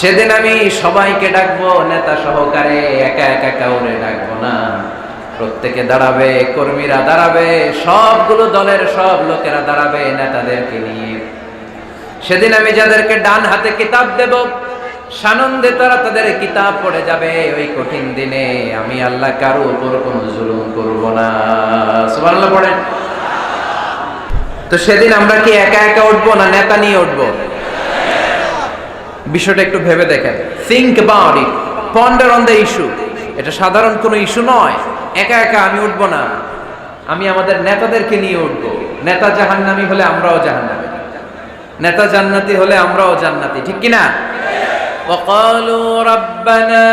সেদিন আমি সবাইকে ডাকবো, নেতা সহকারে, একা একা কাউরে ডাকবো না। প্রত্যেকে দাঁড়াবে, কর্মীরা দাঁড়াবে, সবগুলো দলের সব লোকেরা দাঁড়াবে নেতাদেরকে নিয়ে। সেদিন আমি যাদেরকে ডান হাতে কিতাব দেব, সানন্দে তারা তাদের কিতাব পড়ে যাবে। ওই কঠিন দিনে আমি আল্লাহ কারো উপর কোনো জুলুম করব না। সুবহানাল্লাহ পড়েন। তো সেদিন আমরা কি একা একা উঠবো না নেতা নিয়ে উঠবো? বিষয়টা একটু ভেবে দেখেন। Think about it, ponder on the issue. এটা সাধারণ কোনো ইস্যু নয়। একা একা আমি উঠবো না, আমি আমাদের নেতাদেরকে নিয়ে উঠবো। নেতা জাহান্নামী হলে আমরাও জাহান্নামী, নেতা জান্নাতি হলে আমরাও জান্নাতি, ঠিক কিনা? وقالوا ربنا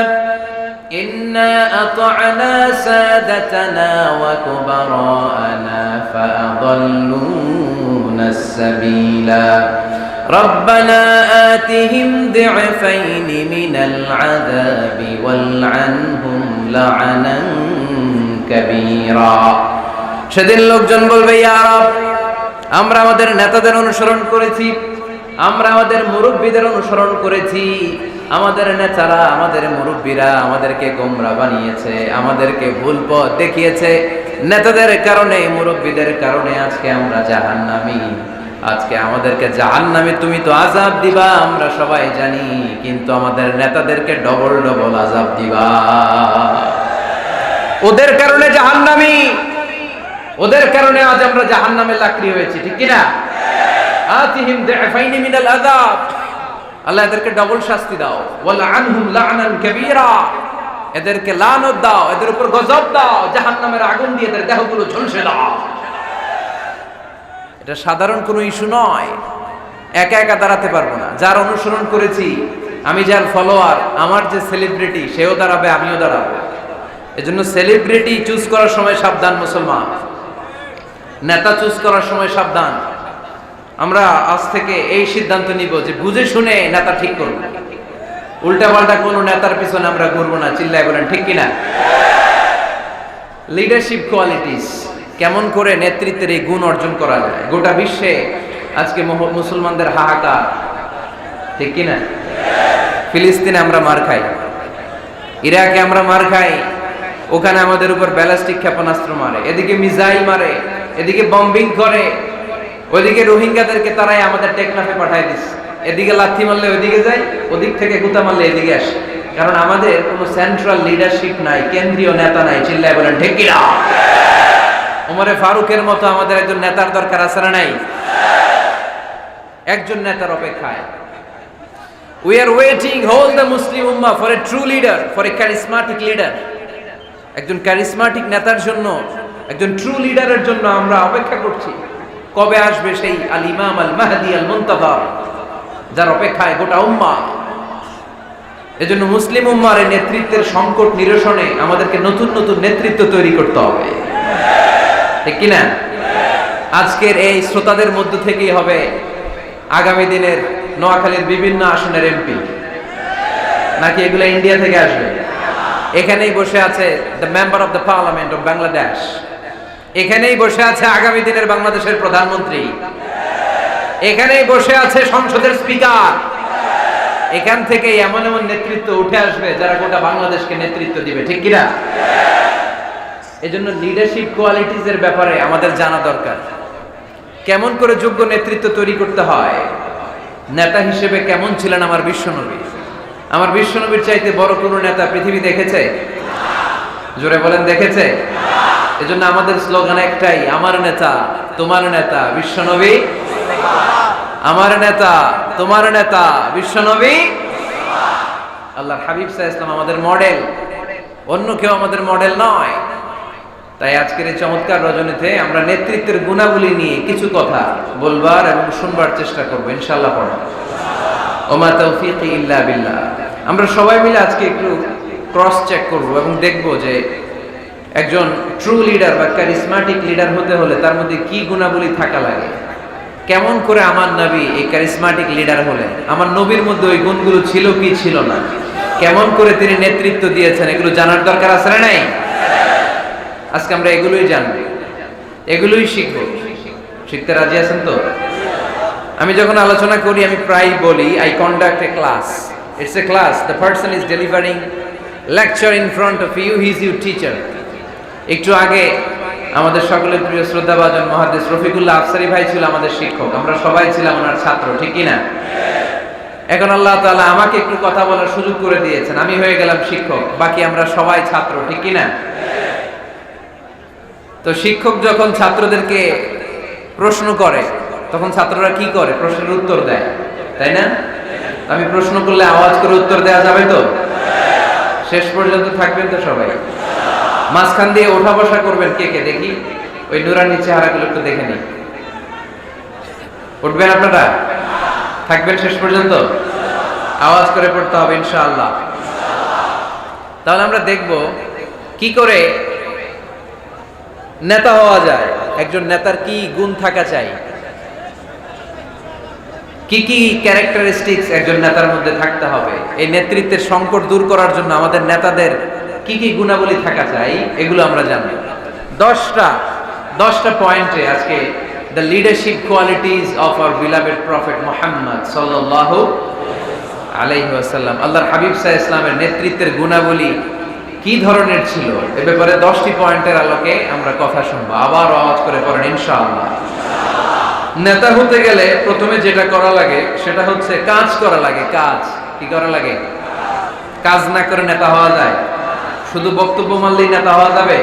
إنا أطعنا سادتنا وكبراءنا فأضلونا السبيلا ربنا آتهم ضعفين من العذاب والعنهم لعنا كبيرا। সেদিন লোকজন বলবে, ইয়া রব, আমরা আমাদের নেতাদের অনুসরণ করেছি, আমরা আমাদের মুরব্বীদের অনুসরণ করেছি, আমাদের নেতারা, আমাদের মুরব্বীরা আমাদেরকে গোমরা বানিয়েছে, আমাদেরকে ভুল পথ দেখিয়েছে। নেতাদের কারণে, মুরব্বীদের কারণে আজকে আমরা জাহান্নামী। আজকে আমাদেরকে জাহান্নামে তুমি তো আযাব দিবা, আমরা সবাই জানি, কিন্তু আমাদের নেতাদেরকে ডবল ডবল আযাব দিবা। ওদের কারণে জাহান্নামী, ওদের কারণে আজ আমরা জাহান্নামে লাকড়ি হয়েছি, ঠিক কিনা? আতিহিম দি'ফাইনি মিনাল আযাব, আল্লাহ এদেরকে ডবল শাস্তি দাও। ওয়ালআনহুম লা'নান কাবীরা, এদেরকে লানত দাও, এদের উপর গজব দাও, জাহান্নামের আগুন দিয়ে এদের দেহগুলো ঝলসে দাও। এটা সাধারণ কোনো ইস্যু নয়। একা একা দাঁড়াতে পারবো না। যার অনুসরণ করেছি আমি, যার ফলোয়ার, আমার যে সেলিব্রিটি, সেও দাঁড়াবে, আমিও দাঁড়াবো। এজন্য সেলিব্রিটি চুজ করার সময় সাবধান মুসলমান, নেতা চুজ করার সময় সাবধান। আমরা আজ থেকে এই সিদ্ধান্ত নিব যে বুঝে শুনে নেতা ঠিক করব, উল্টা পাল্টা কোনো নেতার পিছনে আমরা ঘুরবো না। চিল্লায় বলেন ঠিক কিনা? লিডারশিপ কোয়ালিটিস, কেমন করে নেতৃত্বের এই গুণ অর্জন করা যায়। গোটা বিশ্বে আজকে মুসলমানদের হাহাকার, ঠিক কিনা? ফিলিস্তিনে আমরা মার খাই, ইরাকে আমরা মার খাই, ওখানে আমাদের উপর ব্যালিস্টিক ক্ষেপণাস্ত্র মারে, এদিকে মিসাইল মারে, এদিকে বম্বিং করে, ওইদিকে রোহিঙ্গাদেরকে তারাই আমাদের টেকনাফে পাঠায় দিচ্ছে। এদিকে লাথি মারলে ওইদিকে যায়, ওদিক থেকে গুতা মারলে এদিকে আসে। কারণ আমাদের কোনো সেন্ট্রাল লিডারশিপ নাই, কেন্দ্রীয় নেতা নাই। চিল্লায় বলেন ঠিক কিনা? ওমরে ফারুকের মতো আমাদের একজন নেতার দরকার আছে না নাই? একজন নেতার অপেক্ষায়। We are waiting, whole the Muslim ummah, for a true leader, for a charismatic leader. একজন ক্যারিসমাটিক নেতার জন্য, একজন ট্রু লিডারের জন্য আমরা অপেক্ষা করছি। কবে আসবে সেই আল ইমাম আল মাহদি আল মুনতাযর, যার অপেক্ষায় গোটা উম্মাহ। এজন্য মুসলিম উম্মার এই নেতৃত্বের সংকট নিরসনে আমাদেরকে নতুন নতুন নেতৃত্ব তৈরি করতে হবে, ঠিক কিনা? আজকের এই শ্রোতাদের মধ্য থেকেই হবে আগামী দিনের নোয়াখালীর বিভিন্ন আসনের এমপি, নাকি এগুলো ইন্ডিয়া থেকে আসবে? এখানেই বসে আছে the member of the parliament of Bangladesh, এখানেই বসে আছে আগামী দিনের বাংলাদেশের প্রধানমন্ত্রী, এখানেই বসে আছে সংসদের স্পিকার। এখান থেকে এমন এমন নেতৃত্ব উঠে আসবে যারা গোটা বাংলাদেশকে নেতৃত্ব দিবে, ঠিক কিনা? এজন্য লিডারশিপ কোয়ালিটিস এর ব্যাপারে আমাদের জানা দরকার। কেমন করে যোগ্য নেতৃত্ব তৈরি করতে হয়। নেতা হিসেবে কেমন ছিলেন আমার বিশ্বনবী? আমার বিশ্বনবীর চাইতে বড় কোনো নেতা পৃথিবী দেখেছে? জোরে বলেন, দেখেছে? এজন্য আমাদের স্লোগান একটাই, আমার নেতা তোমার নেতা বিশ্বনবী, আমার নেতা তোমার নেতা বিশ্বনবী। আল্লাহর হাবিব সাল্লাল্লাহু আলাইহি ওয়াসাল্লাম আমাদের মডেল, অন্য কেউ আমাদের মডেল নয়। তাই আজকের এই চমৎকার রজনীতে আমরা নেতৃত্বের গুণাবলী নিয়ে কিছু কথা বলবার এবং শুনবার চেষ্টা করবো ইনশাআল্লাহ। পড়া ওমা তাওফীকি ইল্লা বিল্লাহ। আমরা সবাই মিলে আজকে একটু ক্রস চেক করব এবং দেখব যে একজন ট্রু লিডার বা ক্যারিসমাটিক লিডার হতে হলে তার মধ্যে কি গুণাবলী থাকা লাগে। কেমন করে আমার নবী এই ক্যারিসমাটিক লিডার হলেন, আমার নবীর মধ্যে ওই গুণগুলো ছিল কি ছিল না, কেমন করে তিনি নেতৃত্ব দিয়েছেন, এগুলো জানার দরকার আছে না নাই? আজকে আমরা এগুলোই জানবো, এগুলোই শিখবো। শিখতে রাজি আছেন তো? আমি যখন আলোচনা করি আমি প্রায় বলি, I conduct A class, It's a class. The person is delivering lecture in front of you. He is your teacher. একটু আগে আমাদের সকলের প্রিয় শ্রদ্ধাভাজন মুহাদ্দিস রফিকুল্লাহ আফসারী ভাই ছিল আমাদের শিক্ষক। আমরা সবাই ছিলাম ওনার ছাত্র, ঠিক কি না? এখন আল্লাহ তাআলা আমাকে একটু কথা বলার সুযোগ করে দিয়েছেন, আমি হয়ে গেলাম শিক্ষক, বাকি আমরা সবাই ছাত্র, ঠিক কি না? তো শিক্ষক যখন ছাত্রদেরকে প্রশ্ন করে তখন ছাত্ররা কি করে? প্রশ্নের উত্তর দেয়, তাই না? আমি প্রশ্ন করলে আওয়াজ করে উত্তর দেওয়া যাবে তো? শেষ পর্যন্ত থাকবেন তো সবাই? মাঝখান দিয়ে ওঠা বসা করবেন কে কে দেখি? ওই নুরানি চেহারাগুলো একটু দেখে নিই। উঠবেন আপনারা? থাকবেন শেষ পর্যন্ত? আওয়াজ করে পড়তে হবে ইনশাআল্লাহ। তাহলে আমরা দেখব কি করে নেতা হওয়া যায়, একজন নেতার কি গুণ থাকা চাই, কি কি ক্যারেক্টারিস্টিক্স একজন নেতার মধ্যে থাকতে হবে, এই নেতৃত্বের সংকট দূর করার জন্য আমাদের নেতাদের কি কি গুণাবলী থাকা চাই, এগুলো আমরা জানব। 10টা পয়েন্টে আজকে the leadership qualities of our beloved prophet Muhammad সাল্লাল্লাহু আলাইহি ওয়াসাল্লাম, আল্লাহর হাবিব সাল্লাল্লাহু আলাইহি ওয়াসাল্লামের নেতৃত্বের গুণাবলী কি ধরনের ছিল, এ ব্যাপারে 10টি পয়েন্টের আলোকে আমরা কথা শুনবো। আবার আওয়াজ করে পড়েন ইনশাআল্লাহ। নেতা হতে গেলে প্রথমে যেটা করা লাগে সেটা হচ্ছে কাজ করা লাগে। কাজ কি করা লাগে? কাজ না করে নেতা হওয়া যায়? শুধু বক্তব্য মারলেই নেতা হওয়া যাবে?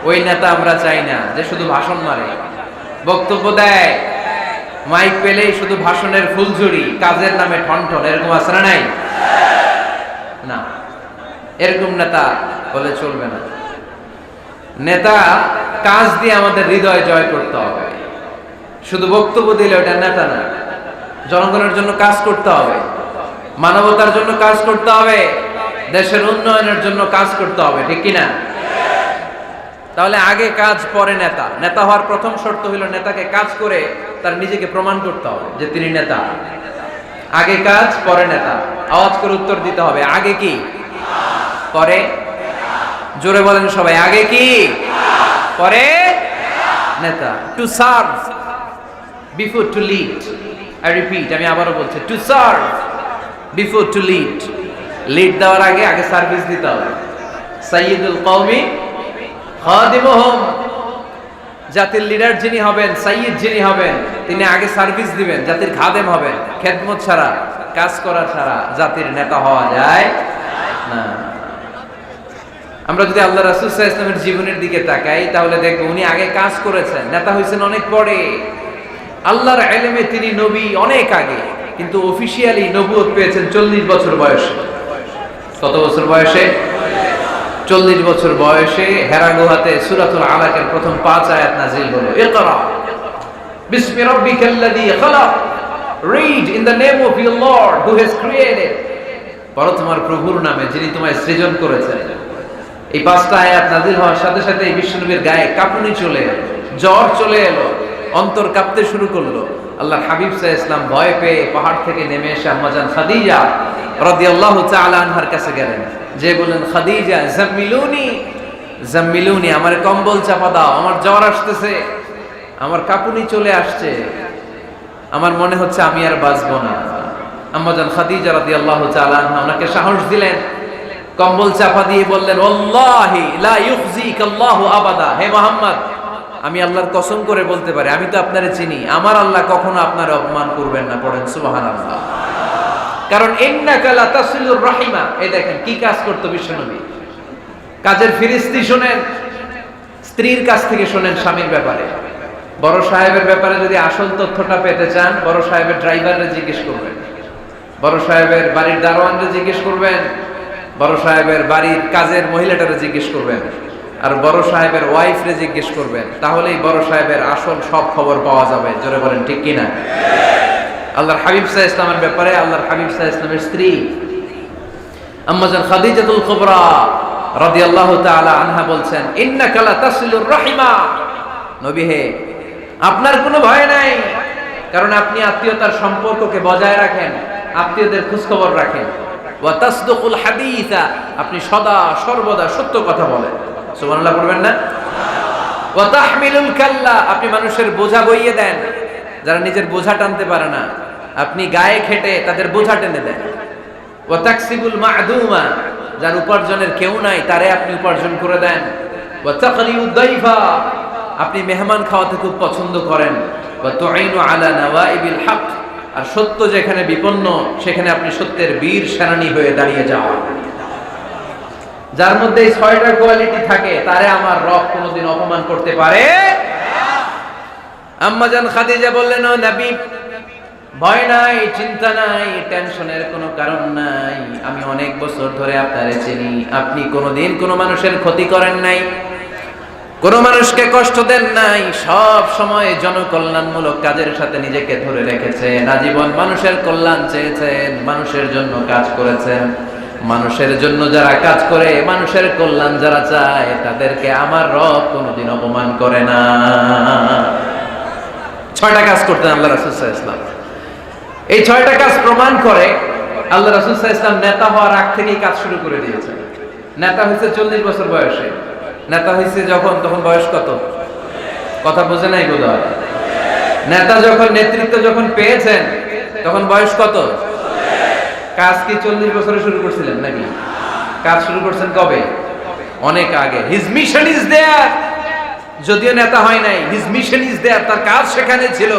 ওই নেতা আমরা চাই না যে শুধু ভাষণ মারে, বক্তব্য দেয়, মাইক পেলেই শুধু ভাষণের ফুলঝুরি, কাজের নামে ঠনঠন, এরকম আছে না নাই? না, এরকম নেতা বলে চলবে না। নেতা কাজ দিয়ে আমাদের হৃদয় জয় করতে হবে। শুধু বক্তব্য দিলে ওটা নেতা না। জনগণের জন্য কাজ করতে হবে, মানবতার জন্য কাজ করতে হবে, দেশের উন্নয়নের জন্য কাজ করতে হবে, ঠিক কিনা? তাহলে আগে কাজ পরে নেতা। নেতা হওয়ার প্রথম শর্ত হলো নেতাকে কাজ করে তার নিজেকে প্রমাণ করতে হবে যে তিনি নেতা। আগে কাজ পরে নেতা। আওয়াজ করে উত্তর দিতে হবে, আগে কি পরে? জোরে বলেন সবাই, আগে কি পরে নেতা। To serve before to lead. I repeat, আমি আবারও বলছি, to serve before to lead. Lead দেওয়ার আগে আগে সার্ভিস দিতে হবে। সাইয়্যিদুল কওমি খাদিমুহুম, জাতির লিডার যিনি হবেন, সাইয়্যিদ যিনি হবেন, তিনি আগে সার্ভিস দিবেন, জাতির খাদেম হবেন। খেদমত ছাড়া, কাজ করা ছাড়া জাতির নেতা হওয়া যায় না। আমরা যদি আল্লাহ রাসূল সাল্লাল্লাহু আলাইহি ওয়াসাল্লামের জীবনের দিকে তাকাই তাহলে দেখব উনি আগে কাজ করেছেন, নেতা হয়েছেন অনেক পরে। আল্লাহর ইলমে তিনি নবী অনেক আগে, কিন্তু অফিশিয়ালি নবুয়ত পেয়েছেন 40 বছর বয়সে। কত বছর বয়সে? 40 বছর বয়সে হেরা গুহাতে সূরাতুল আলাকের প্রথম 5 আয়াত নাযিল হলো। ইকরা বিসমি রাব্বিকাল্লাযী খালাক, read in the name of your lord who has created. পড়ো তোমার প্রভুর নামে যিনি তোমায় সৃজন করেছেন। এই 5টা আয়াত নাযিল হওয়ার সাথে সাথে বিশ্বনবীর গায়ে কাঁপুনি চলে এলো, জ্বর চলে এলো, অন্তর কাঁপতে শুরু করলো। আল্লাহর হাবিব সাল্লাল্লাহু আলাইহি ওয়াসাল্লাম ভয় পেয়ে পাহাড় থেকে নেমে এসে আম্মা জান খাদিজা রাদিয়াল্লাহু তাআলা আনহার কাছে গেলেন, যে বলেন, খাদিজা জাম্মিলুনি জাম্মিলুনি, আমার কম্বল চাপা দাও, আমার জ্বর আসতেছে, আমার কাঁপুনি চলে আসছে, আমার মনে হচ্ছে আমি আর বাঁচবো না। আম্মা জান খাদিজা রাদিয়াল্লাহু তাআলা আনহা ওনাকে সাহস দিলেন, কম্বল চাপা দিয়ে বললেন, ওয়াল্লাহি লা ইউখজিকাল্লাহু আবাদা, হে মুহাম্মদ, আমি আল্লাহর কসম করে বলতে পারি, আমি তো আপনারে চিনি, আমার আল্লাহ কখনো আপনার অপমান করবেন না। পড়েন সুবহানাল্লাহ। কারণ ইন্নাকা লা তাসিলুর রাহিমা। এই দেখেন কি কাজ করতো বিশ্বনবী। কাজের ফিরিস্তি শোনেন, স্ত্রীর কাছ থেকে শোনেন স্বামীর ব্যাপারে। বড় সাহেবের ব্যাপারে যদি আসল তথ্যটা পেতে চান, বড় সাহেবের ড্রাইভাররে জিজ্ঞেস করবেন, বড় সাহেবের বাড়ির দারোয়ানরে জিজ্ঞেস করবেন, বড় সাহেবের বাড়ির কাজের মহিলাটারে জিজ্ঞেস করবেন, আর বড় সাহেবের ওয়াইফরে জিজ্ঞেস করবেন। তাহলেই বড় সাহেবের আসল সব খবর পাওয়া যাবে। জোরে বলেন ঠিক কিনা? আল্লাহর হাবিব সাল্লাল্লাহু আলাইহি ওয়াসাল্লামের ব্যাপারে আল্লাহর হাবিব সাল্লাল্লাহু আলাইহি ওয়াসাল্লামের স্ত্রী আম্মা জান খাদিজাতুল কুবরা রাদিয়াল্লাহু তাআলা আনহা বলছেন, ইন্নাকা লা তাসিলুর রাহিমা, নবী হে, আপনার কোনো ভয় নাই, কারণ আপনি আত্মীয়তার সম্পর্ককে বজায় রাখেন, আত্মীয়দের খোঁজ খবর রাখেন। ওয়া তাসদুকুল হাদিসা, আপনি সদা সর্বদা সত্য কথা বলেন। সুবহানাল্লাহ পড়বেন না? ওয়া তাহমিলুল কাল্লা, আপনি মানুষের বোঝা বইয়ে দেন, যারা নিজের বোঝা টানতে পারে না, আপনি গায়ে খেটে তাদের বোঝা টেনে দেন। ওয়া তাকসিবুল মা'দুমা, যার উপার্জনের কেউ নাই তারে আপনি উপার্জন করে দেন। ওয়া তাকরিউদ দাইফা, আপনি মেহমান খাওয়াতে খুব পছন্দ করেন। ওয়া তুঈনু আলা নাওয়াইবিল হক, আর সত্য যেখানে বিপন্ন সেখানে আপনি সত্যের বীর সেনানী হয়ে দাঁড়িয়ে যাওয়া। যার মধ্যে এই 6টা কোয়ালিটি থাকে তারে আমার রব কোনোদিন অপমান করতে পারে না। আম্মা জান খাদিজা বললেন, ও নবী, ভয় নাই, চিন্তা নাই, টেনশনের কোনো কারণ নাই। আমি অনেক বছর ধরে আপনারে চিনি, আপনি কোনোদিন কোনো মানুষের ক্ষতি করেন নাই, কোনো মানুষকে কষ্ট দেন নাই, সব সময় জনকল্যাণমূলক কাজের সাথে নিজেকে ধরে রেখেছেন, আজীবন মানুষের কল্যাণ চেয়েছেন, মানুষের জন্য কাজ করেছেন। মানুষের জন্য যারা কাজ করে, মানুষের কল্যাণ যারা চায়, তাদেরকে আমার রব কোনোদিন অপমান করে না। 6টা কাজ করতেন আল্লাহ রাসূল সাল্লাল্লাহু আলাইহি ওয়াসাল্লাম। এই 6টা কাজ প্রমাণ করে আল্লাহ রাসূল সাল্লাল্লাহু আলাইহি ওয়াসাল্লাম নেতা হওয়ার আগ থেকেই কাজ শুরু করে দিয়েছেন। নেতা হয়েছে 40 বছর বয়সে। নেতা হয়েছে যখন, তখন বয়স কত? কথা বোঝে নাই বোধহয়। নেতা যখন, নেতৃত্ব যখন পেয়েছেন তখন বয়স কত? কাজ কি 40 বছরে শুরু করছিলেন নাকি? কাজ শুরু করছেন কবে? অনেক আগে। হিজ মিশন ইজ দেয়ার, যদিও নেতা হয় নাই, হিজ মিশন ইজ দেয়ার, তার কাজ সেখানে ছিল।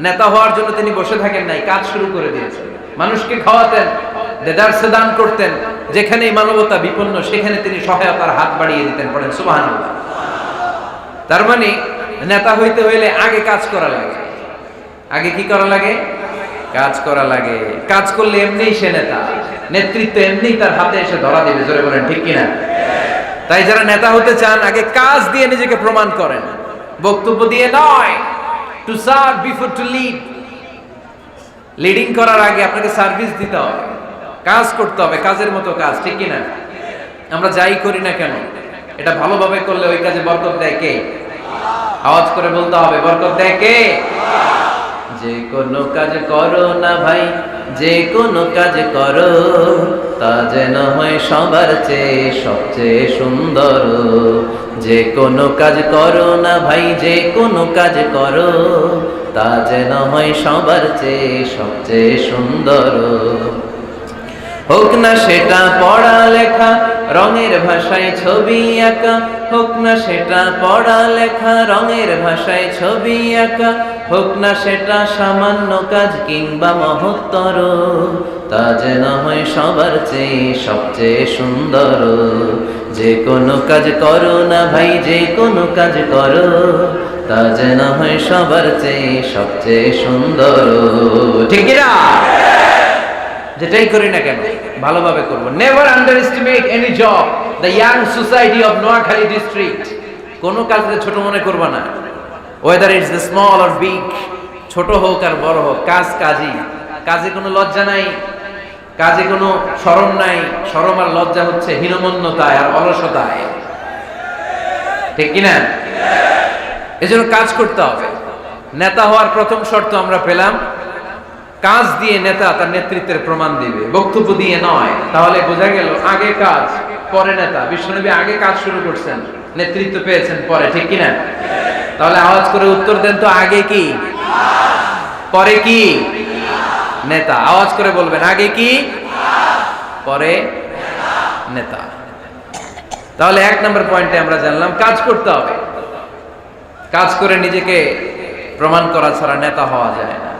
নেতা হওয়ার জন্য তিনি বসে থাকেন নাই, কাজ শুরু করে দিয়েছেন। মানুষকে খাওয়াতেন, দেদারসে দান করতেন, যেখানেই মানবতা বিপন্ন সেখানে তিনি সহায়তার হাত বাড়িয়ে দিতেন। পড়েন সুবহানাল্লাহ। তার মানে নেতা হইতে হইলে আগে কাজ করা লাগে। আগে কি করা লাগে? কাজ করা লাগে। কাজ করলে এমনিই সে নেতা, নেতৃত্ব এমনিই তার হাতে এসে ধরা দেবে। জোরে বলেন ঠিক কিনা? তাই যারা নেতা হতে চান, আগে কাজ দিয়ে নিজেকে প্রমাণ করেন, বক্তব্য দিয়ে নয়। To serve before to lead. Leading করার আগে আপনাকে সার্ভিস দিতে হবে, কাজ করতে হবে, কাজের মতো কাজ, ঠিক কিনা? আমরা যাই করি না কেন, এটা ভালোভাবে করলে ওই কাজে বরকত দেয় কে? আওয়াজ করে বলতে হবে, বরকত দেয় কে? যে কোনো কাজ করো না ভাই, যে কোনো কাজ করো, তা যেন হয় সবার চেয়ে সবচেয়ে সুন্দর। যে কোনো কাজ করো না ভাই, যে কোনো কাজ করো, তা যেন হয় সবার চেয়ে সবচেয়ে সুন্দর। হোক না সেটা পড়া লেখা, রঙের ভাষায় ছবি আঁকা, হোক না সেটা পড়া লেখা, রঙের ভাষায় ছবি আঁকা, হোক না সেটা সামান্য কাজ কিংবা মহত্তর, তা যেন হয় সবার চেয়ে সবচেয়ে সুন্দর। যে কোনো কাজ করো না ভাই, যে কোনো কাজ করো, তা যেন হয় সবার চেয়ে সবচেয়ে সুন্দর। ঠিক না? যেটাই করি না কেন ভালোভাবে করব। Never underestimate any job. The young society of Noakhali district. কোনো কাজকে ছোট মনে করবা না, whether it's the small or big. ছোট হোক আর বড় হোক, কাজ কাজই। কাজে কোনো লজ্জা নাই, কাজে কোনো শরম নাই। শরম আর লজ্জা হচ্ছে হীনমন্যতায় আর অলসতায়, ঠিক কিনা? এজন্য কাজ করতে হবে। নেতা হওয়ার প্রথম শর্ত আমরা পেলাম, কাজ দিয়ে নেতা তার নেতৃত্বের প্রমাণ দিবে, বক্তব্য দিয়ে নয়। তাহলে বোঝা গেল আগে কাজ পরে নেতা। বিশ্বনবী আগে কাজ শুরু করছেন, নেতৃত্ব পেয়েছেন পরে, ঠিক কিনা? তাহলে আওয়াজ করে উত্তর দেন তো, আগে কি পরে কি? নেতা। আওয়াজ করে বলবেন, আগে কি পরে নেতা। তাহলে 1 নম্বর পয়েন্টে আমরা জানলাম কাজ করতে হবে। কাজ করে নিজেকে প্রমাণ করা ছাড়া নেতা হওয়া যায় না।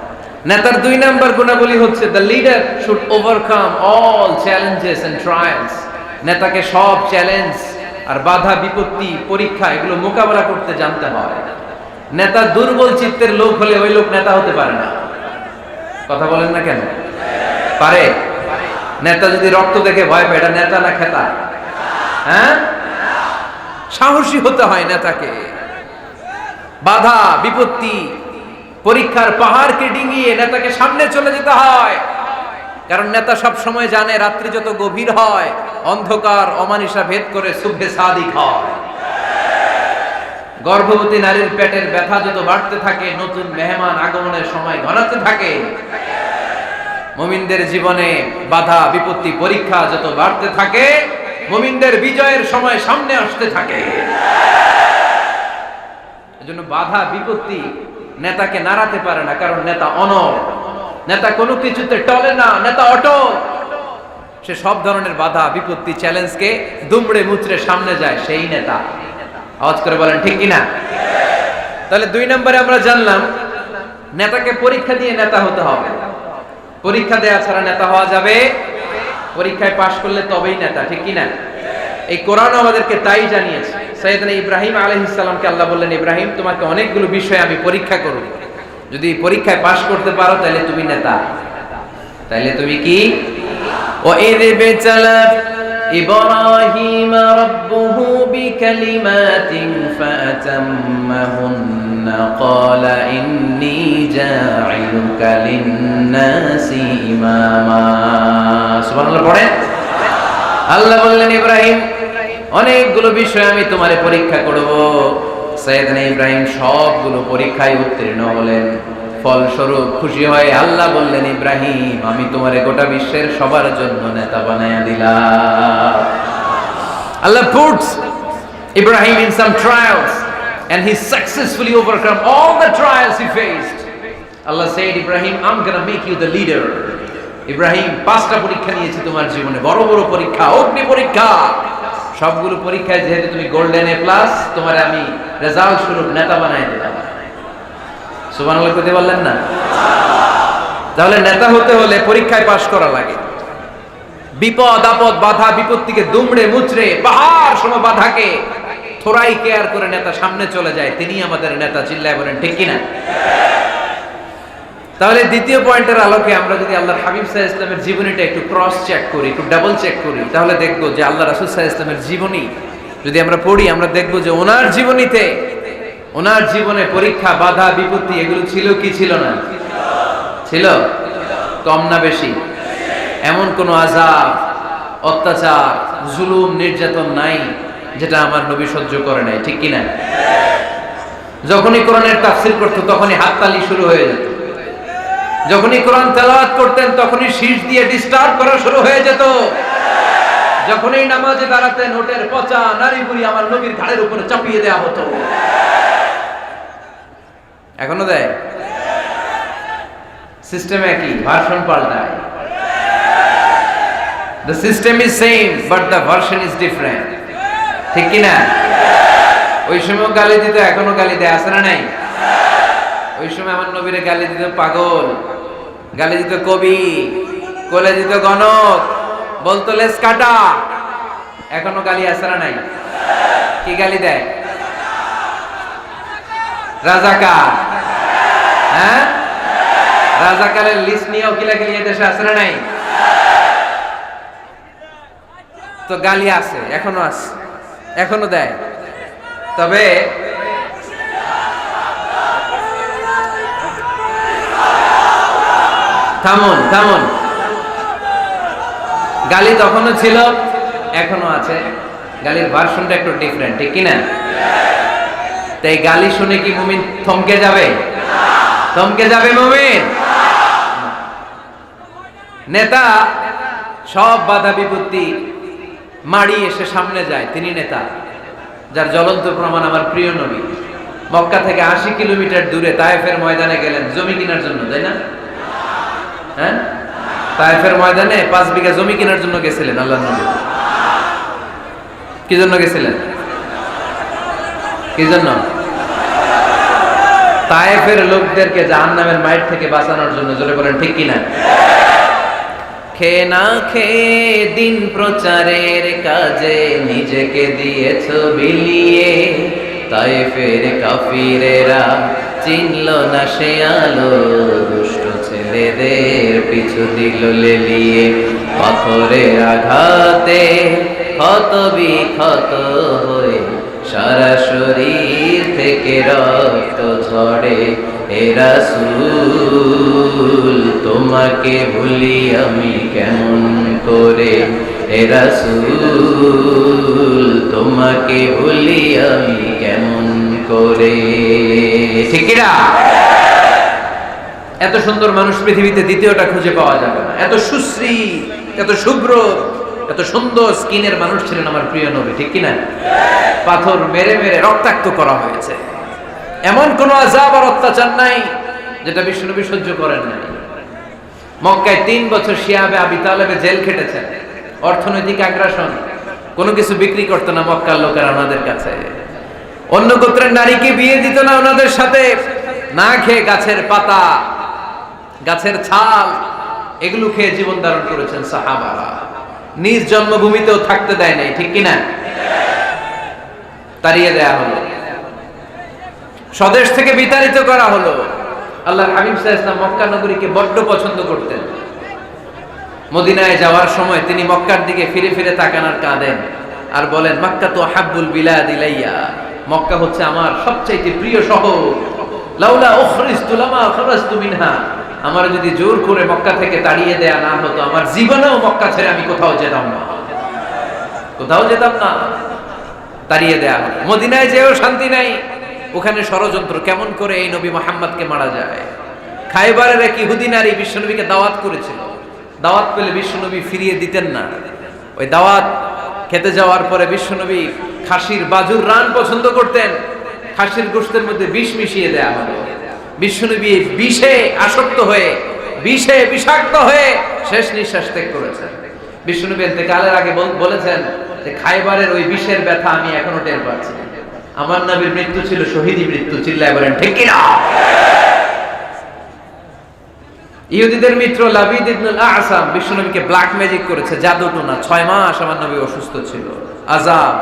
নেতার 2 নম্বর গুণাবলী হচ্ছে the leader should overcome all challenges and trials. নেতাকে সব চ্যালেঞ্জ আর বাধা বিপত্তি পরীক্ষা এগুলো মোকাবেলা করতে জানতে হয়। নেতা দুর্বল চিত্তের লোক হলে ওই লোক নেতা হতে পারে না। কথা বলেন না কেন? পারে? নেতা যদি রক্ত দেখে ভয় পায়, এটা নেতা না খেতা? হ্যাঁ, সাহসী হতে হয় নেতাকে। বাধা বিপত্তি পরীক্ষার পাহাড়কে ডিঙিয়ে নেতাকে সামনে চলে যেতে হয়। কারণ নেতা সব সময় জানে রাত্রি যত গভীর হয়, অন্ধকার অমানিসা ভেদ করে সুবহে সাদিক হয়। গর্ভবতী নারীর পেটের ব্যথা যত বাড়তে থাকে, নতুন মেহমান আগমনের সময় ঘনাতে থাকে। মুমিনদের জীবনে বাধা বিপত্তি পরীক্ষা যত বাড়তে থাকে, মুমিনদের বিজয়ের সময় সামনে আসতে থাকে। এজন্য বাধা বিপত্তি নেতাকে নাড়াতে পারে না, কারণ নেতা অনড়। নেতা কোনো কিছুতে টলে না, নেতা অটল। সে সব ধরনের বাধা বিপত্তি চ্যালেঞ্জকে দুমড়ে মুচড়ে সামনে যায়, সেই নেতা। আওয়াজ করে বলেন ঠিক কিনা? তাহলে 2 নম্বরে আমরা জানলাম নেতাকে পরীক্ষা দিয়ে নেতা হতে হবে। পরীক্ষা দেওয়া ছাড়া নেতা হওয়া যাবে? পরীক্ষায় পাশ করলে তবেই নেতা, ঠিক কিনা? এই কোরআন আমাদেরকে তাই জানিয়েছে। সাইয়েদনা ইব্রাহিম আলাইহিস সালামকে আল্লাহ বললেন, ইব্রাহিম তোমাকে অনেকগুলো বিষয় আমি পরীক্ষা করব, যদি পরীক্ষায় পাশ করতে পারো তাহলে তুমি নেতা। তাহলে তুমি কি? وَإِذِ ابْتَلَى إِبْرَاهِيمَ رَبُّهُ بِكَلِمَاتٍ فَأَتَمَّهُنَّ قَالَ إِنِّي جَاعِلُكَ لِلنَّاسِ إِمَامًا। সুবহানাল্লাহ পড়েন। আল্লাহ বললেন, ইব্রাহিম অনেকগুলো বিষয় আমি তোমারে পরীক্ষা করব। সাইয়েদনা ইব্রাহিম সবগুলো পরীক্ষায় উত্তীর্ণ হলেন। ফলস্বরূপ খুশি হয়ে আল্লাহ বললেন, ইব্রাহিম আমি তোমারে গোটা বিশ্বের সবার জন্য নেতা বানায়া দিলাম। Allah puts Ibrahim in some trials and he successfully overcome all the trials he faced. Allah said, Ibrahim, I'm gonna make you the leader. Ibrahim 5টা পরীক্ষা নিয়েছি তোমার জীবনে, বড় বড় পরীক্ষা, অগ্নি পরীক্ষা। সবগুলো পরীক্ষায় যেহেতু তুমি গোল্ডেন এ প্লাস, তোমারে আমি রেজাল্ট স্বরূপ নেতা বানাই দিলাম। সুবহানাল্লাহ কইতে বললেন না? তাহলে নেতা হতে হলে পরীক্ষায় পাশ করা লাগে। বিপদ আপদ বাধা বিপত্তিকে দুমড়ে মুচড়ে পাহাড় সম বাধাকে থোড়াই কেয়ার করে নেতা সামনে চলে যায়, তিনি আমাদের নেতা। চিল্লায় বলেন ঠিক কিনা? তাহলে দ্বিতীয় পয়েন্টের আলোকে আমরা যদি আল্লাহর হাবিব সাল্লাল্লাহু আলাইহি ওয়াসাল্লামের জীবনীটা একটু ক্রস চেক করি, একটু ডাবল চেক করি, তাহলে দেখব যে আল্লাহ রাসূল সাল্লাল্লাহু আলাইহি ওয়াসাল্লামের জীবনী যদি আমরা পড়ি, আমরা দেখব যে ওনার জীবনীতে, ওনার জীবনে পরীক্ষা বাধা বিপত্তি এগুলো ছিল কি ছিল না? ছিল। কম না বেশি? এমন কোন আযাব অত্যাচার জুলুম নির্যাতন নাই যেটা আমার নবী সহ্য করে নাই, ঠিক কিনা? যখনই কোরআনের তাফসীর করতো তখনই হাততালি শুরু হয়ে যেত, যখনই কোরআন তেলাওয়াত করতেন তখনই শীষ দিয়ে ডিস্টার্ব করা শুরু হয়ে যেত, যখনই নামাজে দাঁড়াতেন ওটের পচা নারী বুড়ি আমার নবীর ঘাড়ের উপরে চাপিয়ে দেওয়া হতো। এখনো দেয়? সিস্টেম একই, ভার্সন পাল্টায়। The system is same but the version is different, ঠিক কি না? ওই সময় গালি দিত, এখনো গালি দেয়, আছে না নাই? ওই সময় আমার নবীরে গালি দিত পাগল, গালি দিত কবি, কোলে দিত গণক, বলতো লেস কাটা। এখনো গালি আছে না নাই? কি গালি দেয়? রাজাকার। হ্যাঁ, রাজাকারের লিস্ট নিয়েও কিলাকিলি দেশে আছে না নাই? তো গালি আছে, এখনো আছে, এখনো দেয়। তবে থামুন থামুন, গালি তখনও ছিল, এখনো আছে, গালির ভার্সনটা একটু ডিফারেন্ট, ঠিক কিনা? তাই গালি শুনে কি মুমিন থমকে যাবে? থমকে যাবে মুমিন? নেতা সব বাধা বিপত্তি মাড়ি এসে সামনে যায়, তিনি নেতা। যার জ্বলন্ত প্রমাণ আমার প্রিয় নবী মক্কা থেকে 80 কিলোমিটার দূরে তায়েফের ময়দানে গেলেন জমি কেনার জন্য, তাই না? হ্যাঁ, তায়েফের ময়দানে 5 বিঘা জমি কেনার জন্য গেছিলেন আল্লাহর নবী। কি জন্য গেছিলেন? কি জন্য? তায়েফের লোকদেরকে জাহান্নামের মাইট থেকে বাঁচানোর জন্য। জোরে বলেন ঠিক কিনা? খেয়ে না খেয়ে দিন প্রচারের কাজে নিজেকে দিয়েছ বিলিয়ে, তায়েফের কাফিরেরা চিনল না সে আলো, দুষ্ট ছেলেদের পিছু দিল লেলিয়ে, পাথরের আঘাতে ক্ষত বিক্ষত হয়ে সারা শরীর থেকে রক্ত ঝরে। হে রাসূল তোমাকে ভুলি আমি কেমন করে, হে রাসূল তোমাকে ভুলি আমি কেমন করে, ঠিক কি না? এত সুন্দর মানুষ পৃথিবীতে দ্বিতীয়টা খুঁজে পাওয়া যাবে না। এত সুশ্রী, এত শুভ্র, এত সুন্দর স্কিনের মানুষ ছিলেন আমার প্রিয় নবী, ঠিক কিনা? পাথর মেরে মেরে রক্তাক্ত করা হয়েছে, এমন কোন আযাব আর অত্যাচার নাই যেটা বিশ্বনবী সহ্য করেন নাই। মক্কায় 3 বছর শিয়াবে আবি তালেবে জেল খেটেছেন, অর্থনৈতিক আগ্রাসন, কোনো কিছু বিক্রি করতো না মক্কার লোকেরা ওনাদের কাছে। অন্য গোত্রের নারীকে বিয়ে দিত না ওনাদের সাথে। না খেয়ে গাছের পাতা, গাছের ছাল, এগুলো খেয়ে জীবন ধারণ করেছেন সাহাবারা। নিজ জন্মভূমিতেও থাকতে দেয় নাই, ঠিক কিনা? তাড়িয়ে দেয়া হলো, স্বদেশ থেকে বিতাড়িত করা হলো। আল্লাহর হাবিব সাল্লাল্লাহু আলাইহি ওয়াসাল্লাম মক্কা নগরীকে বড্ড পছন্দ করতেন। মদিনায় যাওয়ার সময় তিনি মক্কার দিকে ফিরে ফিরে তাকান আর কাঁদেন আর বলেন, মক্কা তো হাব্বুল বিলাদ ইলাইয়া, মক্কা হচ্ছে আমার সবচেয়ে প্রিয় শহর। লাউলা উখরিজতু লামা খারাজতু মিনহা, আমার যদি জোর করে মক্কা থেকে তাড়িয়ে দেয়া না হতো, আমার জীবনেও মক্কা ছেড়ে আমি কোথাও যেতাম না, কোথাও যেতাম না। তাড়িয়ে দেয়া হলো। মদিনায় যেও শান্তি নাই, ওখানে ষড়যন্ত্র, কেমন করে এই নবী মুহাম্মদকে মারা যায়। খায়বারের এক ইহুদি নারী বিশ্বনবীকে দাওয়াত করেছিল। দাওয়াত পেলে বিশ্বনবী ফিরিয়ে দিতেন না। ওই দাওয়াত খেতে যাওয়ার পরে বিশ্বনবী খাসির বাজুর রান পছন্দ করতেন। খাসির গোশতের মধ্যে বিষ মিশিয়ে দেয়া হলো। বিশ্বনবী বিষে আসক্ত হয়ে, বিষে বিষাক্ত হয়ে শেষ নিঃশ্বাস ত্যাগ করেছেন। বিশ্বনবী ইন্তেকালের আগে বলেছেন যে খায়বারের ওই বিষের ব্যথা আমি এখনো টের পাচ্ছি। আমার নবীর মৃত্যু ছিল শহীদি মৃত্যু, চিল্লায় বলেন ঠিক কিনা? ইহুদিদের মিত্র লাবিদ ইবনুল আ'সাম বিশ্বনবীকে ব্ল্যাক ম্যাজিক করেছে, জাদু টোনা। 6 মাস আমার নবী অসুস্থ ছিল। আযাব,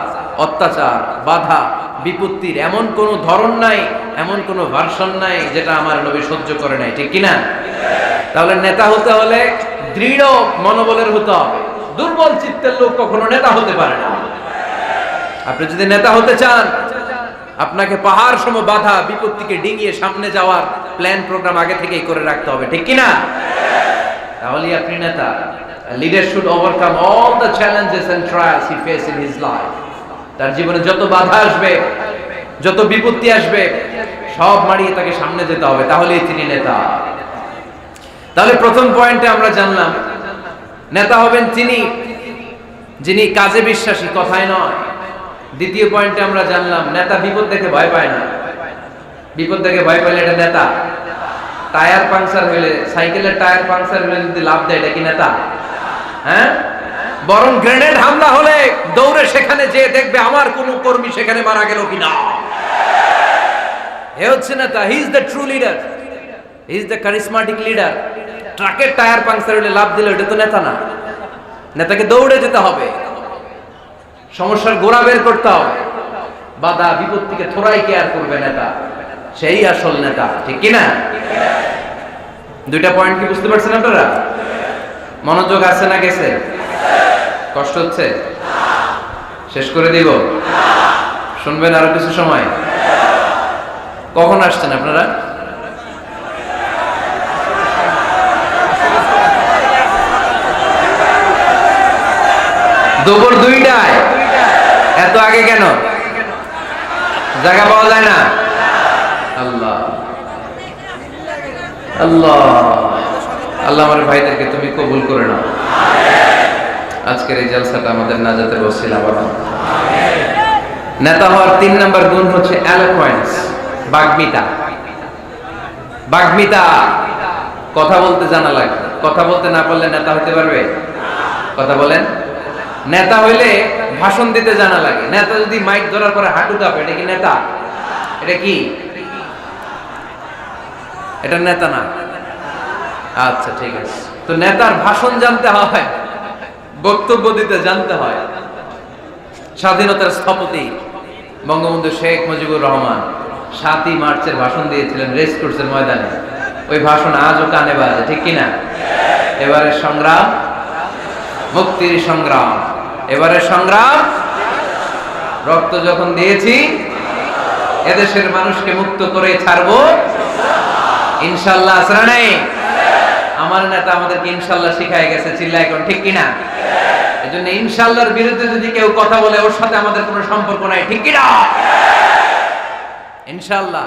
অত্যাচার, বাধা, বিপত্তির এমন কোন ধরন নাই, এমন কোন ভার্সন নাই যেটা আমার নবী সহ্য করে নাই, ঠিক কিনা? তাহলে নেতা হতে হলে দৃঢ় মনোবলের হতে হবে। দুর্বল চিত্তের লোক কখনো নেতা হতে পারে না। আপনি যদি নেতা হতে চান, আপনাকে পাহাড় সম বাধা বিপত্তিকে ডিঙিয়ে সামনে যাওয়ার প্ল্যান প্রোগ্রাম আগে থেকেই করে রাখতে হবে, ঠিক কিনা? তাহলেই আপনি নেতা। Leader should overcome all the challenges and trials he face in his life. তার জীবনে যত বাধা আসবে, যত বিপত্তি আসবে, সব মারিয়ে তাকে সামনে যেতে হবে, তাহলেই তিনি নেতা। তাহলে প্রথম পয়েন্টে আমরা জানলাম নেতা হবেন তিনি যিনি কাজে বিশ্বাসী, কথায় নয়। দ্বিতীয় পয়েন্টে আমরা জানলাম নেতা বিপদ দেখে ভয় পায় না। বিপদ দেখে ভয় পাইলে এটা নেতা। টায়ার পাংচার হইলে, সাইকেলের টায়ার পাংচার হইলে যদি লাভ দেয়, এটা কি নেতা? হ্যাঁ, বরং গ্রেনেড হামলা হলে দৌড়ে সেখানে যে দেখবে আমার কোন কর্মী সেখানে মারা গেল কিনা। এ হচ্ছে নেতা। He is the true leader, he is the charismatic leader. ট্রাকের টায়ার পাংচার হইলে লাভ দিলে এটা তো নেতা না। নেতাকে দৌড়ে যেতে হবে, সমস্যার গোড়া বের করতে হবে, বাধা বিপত্তিকে থোড়াই কেয়ার করবে নেতা, সেই আসল নেতা, ঠিক কিনা? দুইটা পয়েন্ট কি বুঝতে পারছেন আপনারা? মনোযোগ আছে না গেছে? কষ্ট হচ্ছে? শেষ করে দিব? শুনবেন আরো কিছু সময়? কখন আসছেন আপনারা? দুপুর 2টায়। এত আগে কেন? জায়গা পাওয়া যায় না? আল্লাহ আল্লাহ আল্লাহ আমার ভাইদেরকে তুমি কবুল করে নাও। আজকের এই জলসাটা আমাদের নাজাতের ওসিলা বানাও। নেতা হওয়ার 3 নাম্বার গুণ হচ্ছে এলোকোয়েন্স, বাগ্মিতা। বাগ্মিতা, কথা বলতে জানা লাগে। কথা বলতে না পারলে নেতা হতে পারবে? কথা বলেন। নেতা হইলে ভাষণ দিতে জানা লাগে। নেতা যদি মাইক ধরার পরে হাঁটু কাঁপে, এটা কি নেতা? এটা কি? এটা নেতা না। আচ্ছা ঠিক আছে। তো নেতার ভাষণ জানতে হয়, বক্তব্য দিতে জানতে হয়। স্বাধীনতার স্থপতি বঙ্গবন্ধু শেখ মুজিবুর রহমান 7ই মার্চের ভাষণ দিয়েছিলেন রেস কোর্সের ময়দানে। ওই ভাষণ আজও কানে বাজে, ঠিক কিনা? এবারের সংগ্রাম মুক্তির সংগ্রাম, এবারের সংগ্রাম রক্ত যখন দিয়েছি এদেশের মানুষকে মুক্ত করে ছাড়বো ইনশাআল্লাহ। আসরা নাই? আমার নেতা আমাদেরকে ইনশাআল্লাহ শিখায় গেছে, চিল্লায় এখন, ঠিক কিনা? এজন্য ইনশাআল্লাহর বিরুদ্ধে যদি কেউ কথা বলে ওর সাথে আমাদের কোনো সম্পর্ক নাই, ঠিক কিনা? ইনশাআল্লাহ,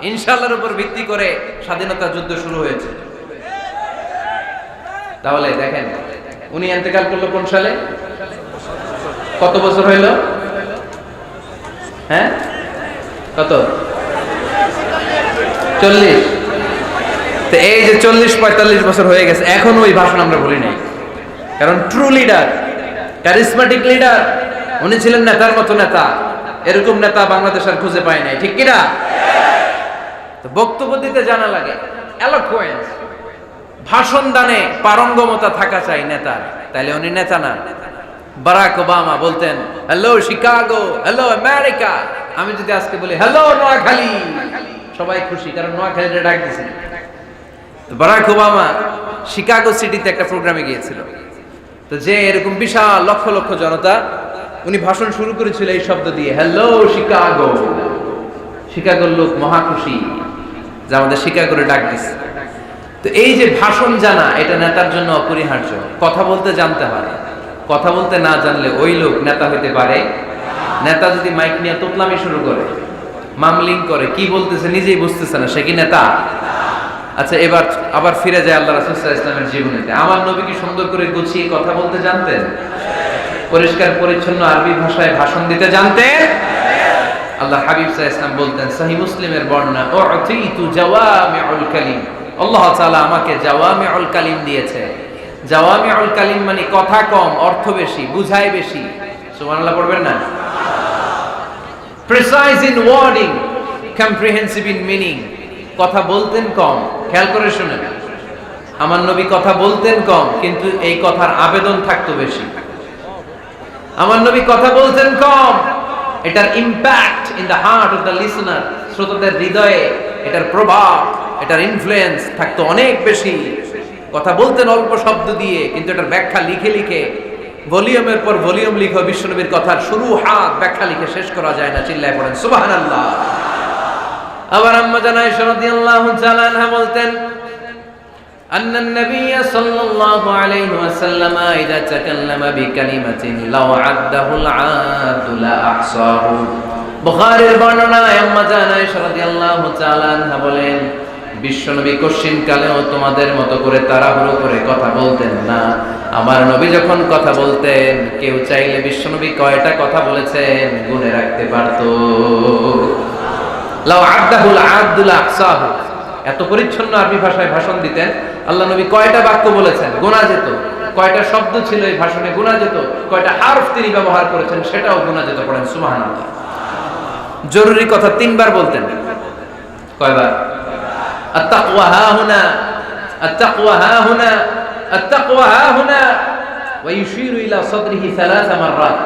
ইনশাআল্লাহর উপর ভিত্তি করে স্বাধীনতা যুদ্ধ শুরু হয়েছে। তাহলে দেখেন উনি ইন্তেকাল করলো কোন সালে? কত বছর হইল? হ্যাঁ, কত? 40। তো এই যে 40-45 বছর হয়ে গেছে, এখন ওই ভাষণ আমরা বলি নাই। কারণ ট্রু লিডার ক্যারিসমেটিক লিডার, উনি ছিলেন নেতার মতো নেতা। এরকম নেতা বাংলাদেশ আর খুঁজে পায় নাই, ঠিক কিনা? তো বক্তব্য দিতে জানা লাগে, এলোকুয়েন্স, ভাষণ দানে পারঙ্গমতা থাকা চাই নেতার, তাইলে উনি নেতা না। বারাক ওবামা বলতেন হ্যালো শিকাগো, হ্যালো আমেরিকা। আমি যদি আজকে বলি হ্যালো নোয়াখালী, সবাই খুশি, কারণ নোয়াখালীটা ডাক দিয়েছেন। বারাক ওবামা শিকাগো সিটিতে একটা প্রোগ্রামে গিয়েছিল। তো যে এরকম বিশাল লক্ষ লক্ষ জনতা, উনি ভাষণ শুরু করেছিল এই শব্দ দিয়ে, হ্যালো শিকাগো। শিকাগোর লোক মহা খুশি যে আমাদের শিকাগোরে ডাক দিচ্ছে। তো এই যে ভাষণ জানা, এটা নেতার জন্য অপরিহার্য। কথা বলতে জানতে হয়, কথা বলতে না জানলে ওই লোক নেতা হইতে পারে। নেতা যদি মাইক নিয়ে তোতলামি শুরু করে, মামলিং করে, কি বলতেছে নিজেই বুঝতেছে না, সে কি নেতা? আচ্ছা, এবার আবার ফিরে যায় আল্লাহ রাসূল সাল্লাল্লাহু আলাইহি ওয়াসাল্লামের জীবনীতে। আমার নবী কি সুন্দর করে গুছিয়ে কথা বলতে জানতেন? পরিষ্কার পরিচ্ছন্ন আরবি ভাষায় ভাষণ দিতে জানতেন? আল্লাহ হাবিব সাল্লাল্লাহু আলাইহি ওয়াসাল্লাম বলতেন, সহিহ মুসলিমের বর্ণনা, উতিতু জাওয়ামিউল কালিম, আল্লাহ তাআলা আমাকে জাওয়ামিউল কালিম দিয়েছে। জাওয়ামিউল কালিম মানে কথা কম, অর্থ বেশি, বুঝায় বেশি। সুবহানাল্লাহ পড়বেন না? Precise in wording, comprehensive in meaning. কথা বলতেন কম, খেয়াল করে শুনেন, আমার নবী কথা বলতেন কম, কিন্তু এই কথার আবেদন থাকতো বেশি। আমার নবী কথা বলতেন কম, এটার impact in the heart of the listener, শ্রোতাদের হৃদয়ে এটার প্রভাব, এটার ইনফ্লুয়েন্স থাকতো অনেক বেশি। কথা বলতেন অল্প শব্দ দিয়ে, কিন্তু এটার ব্যাখ্যা লিখে লিখে, ভলিউমের পর ভলিউম লিখে বিশ্বনবীর কথার শুরু হাত ব্যাখ্যা লিখে শেষ করা যায় না। চিল্লায় পড়েন সুবহানাল্লাহ। আবার আম্মা জান আয়েশা রাদিয়াল্লাহু তাআলা আনহা বলতেন, আন্নান নবী সাল্লাল্লাহু আলাইহি ওয়াসাল্লাম ইযা তাকাল্লামা বিকালিমাতিন লাউ আদাহুল আদু লা আহসাহু। বুখারীর বর্ণনা, আম্মা জান আয়েশা রাদিয়াল্লাহু তাআলা আনহা বলেন, বিশ্বনবী কশিন কালেও তোমাদের মতো করে তাড়াহুড়ো করে কথা বলতেন না। আমার নবী যখন কথা বলতেন, কেউ চাইলে বিশ্বনবী কয়টা কথা বলেছেন গুনে রাখতে পারত। লাউ আদাহুল আদু লা আহসাহু, এত পরিচ্ছন্ন আরবি ভাষায় ভাষণ দিতেন। আল্লাহ নবী কয়টা বাক্য বলেছেন গোনা যেত, কয়টা শব্দ ছিল এই ভাষণে গোনা যেত, কয়টা হারফ তিনি ব্যবহার করেছেন সেটাও গোনা যেত। পড়েন সুবহানাল্লাহ। জরুরি কথা তিনবার বলতেন। কয়বার? আত-তাকওয়া হাহুনা, আত-তাকওয়া হাহুনা, আত-তাকওয়া হাহুনা, ওয়া ইউশিরু ইলা সাদরিহি সালাসা মাররাত।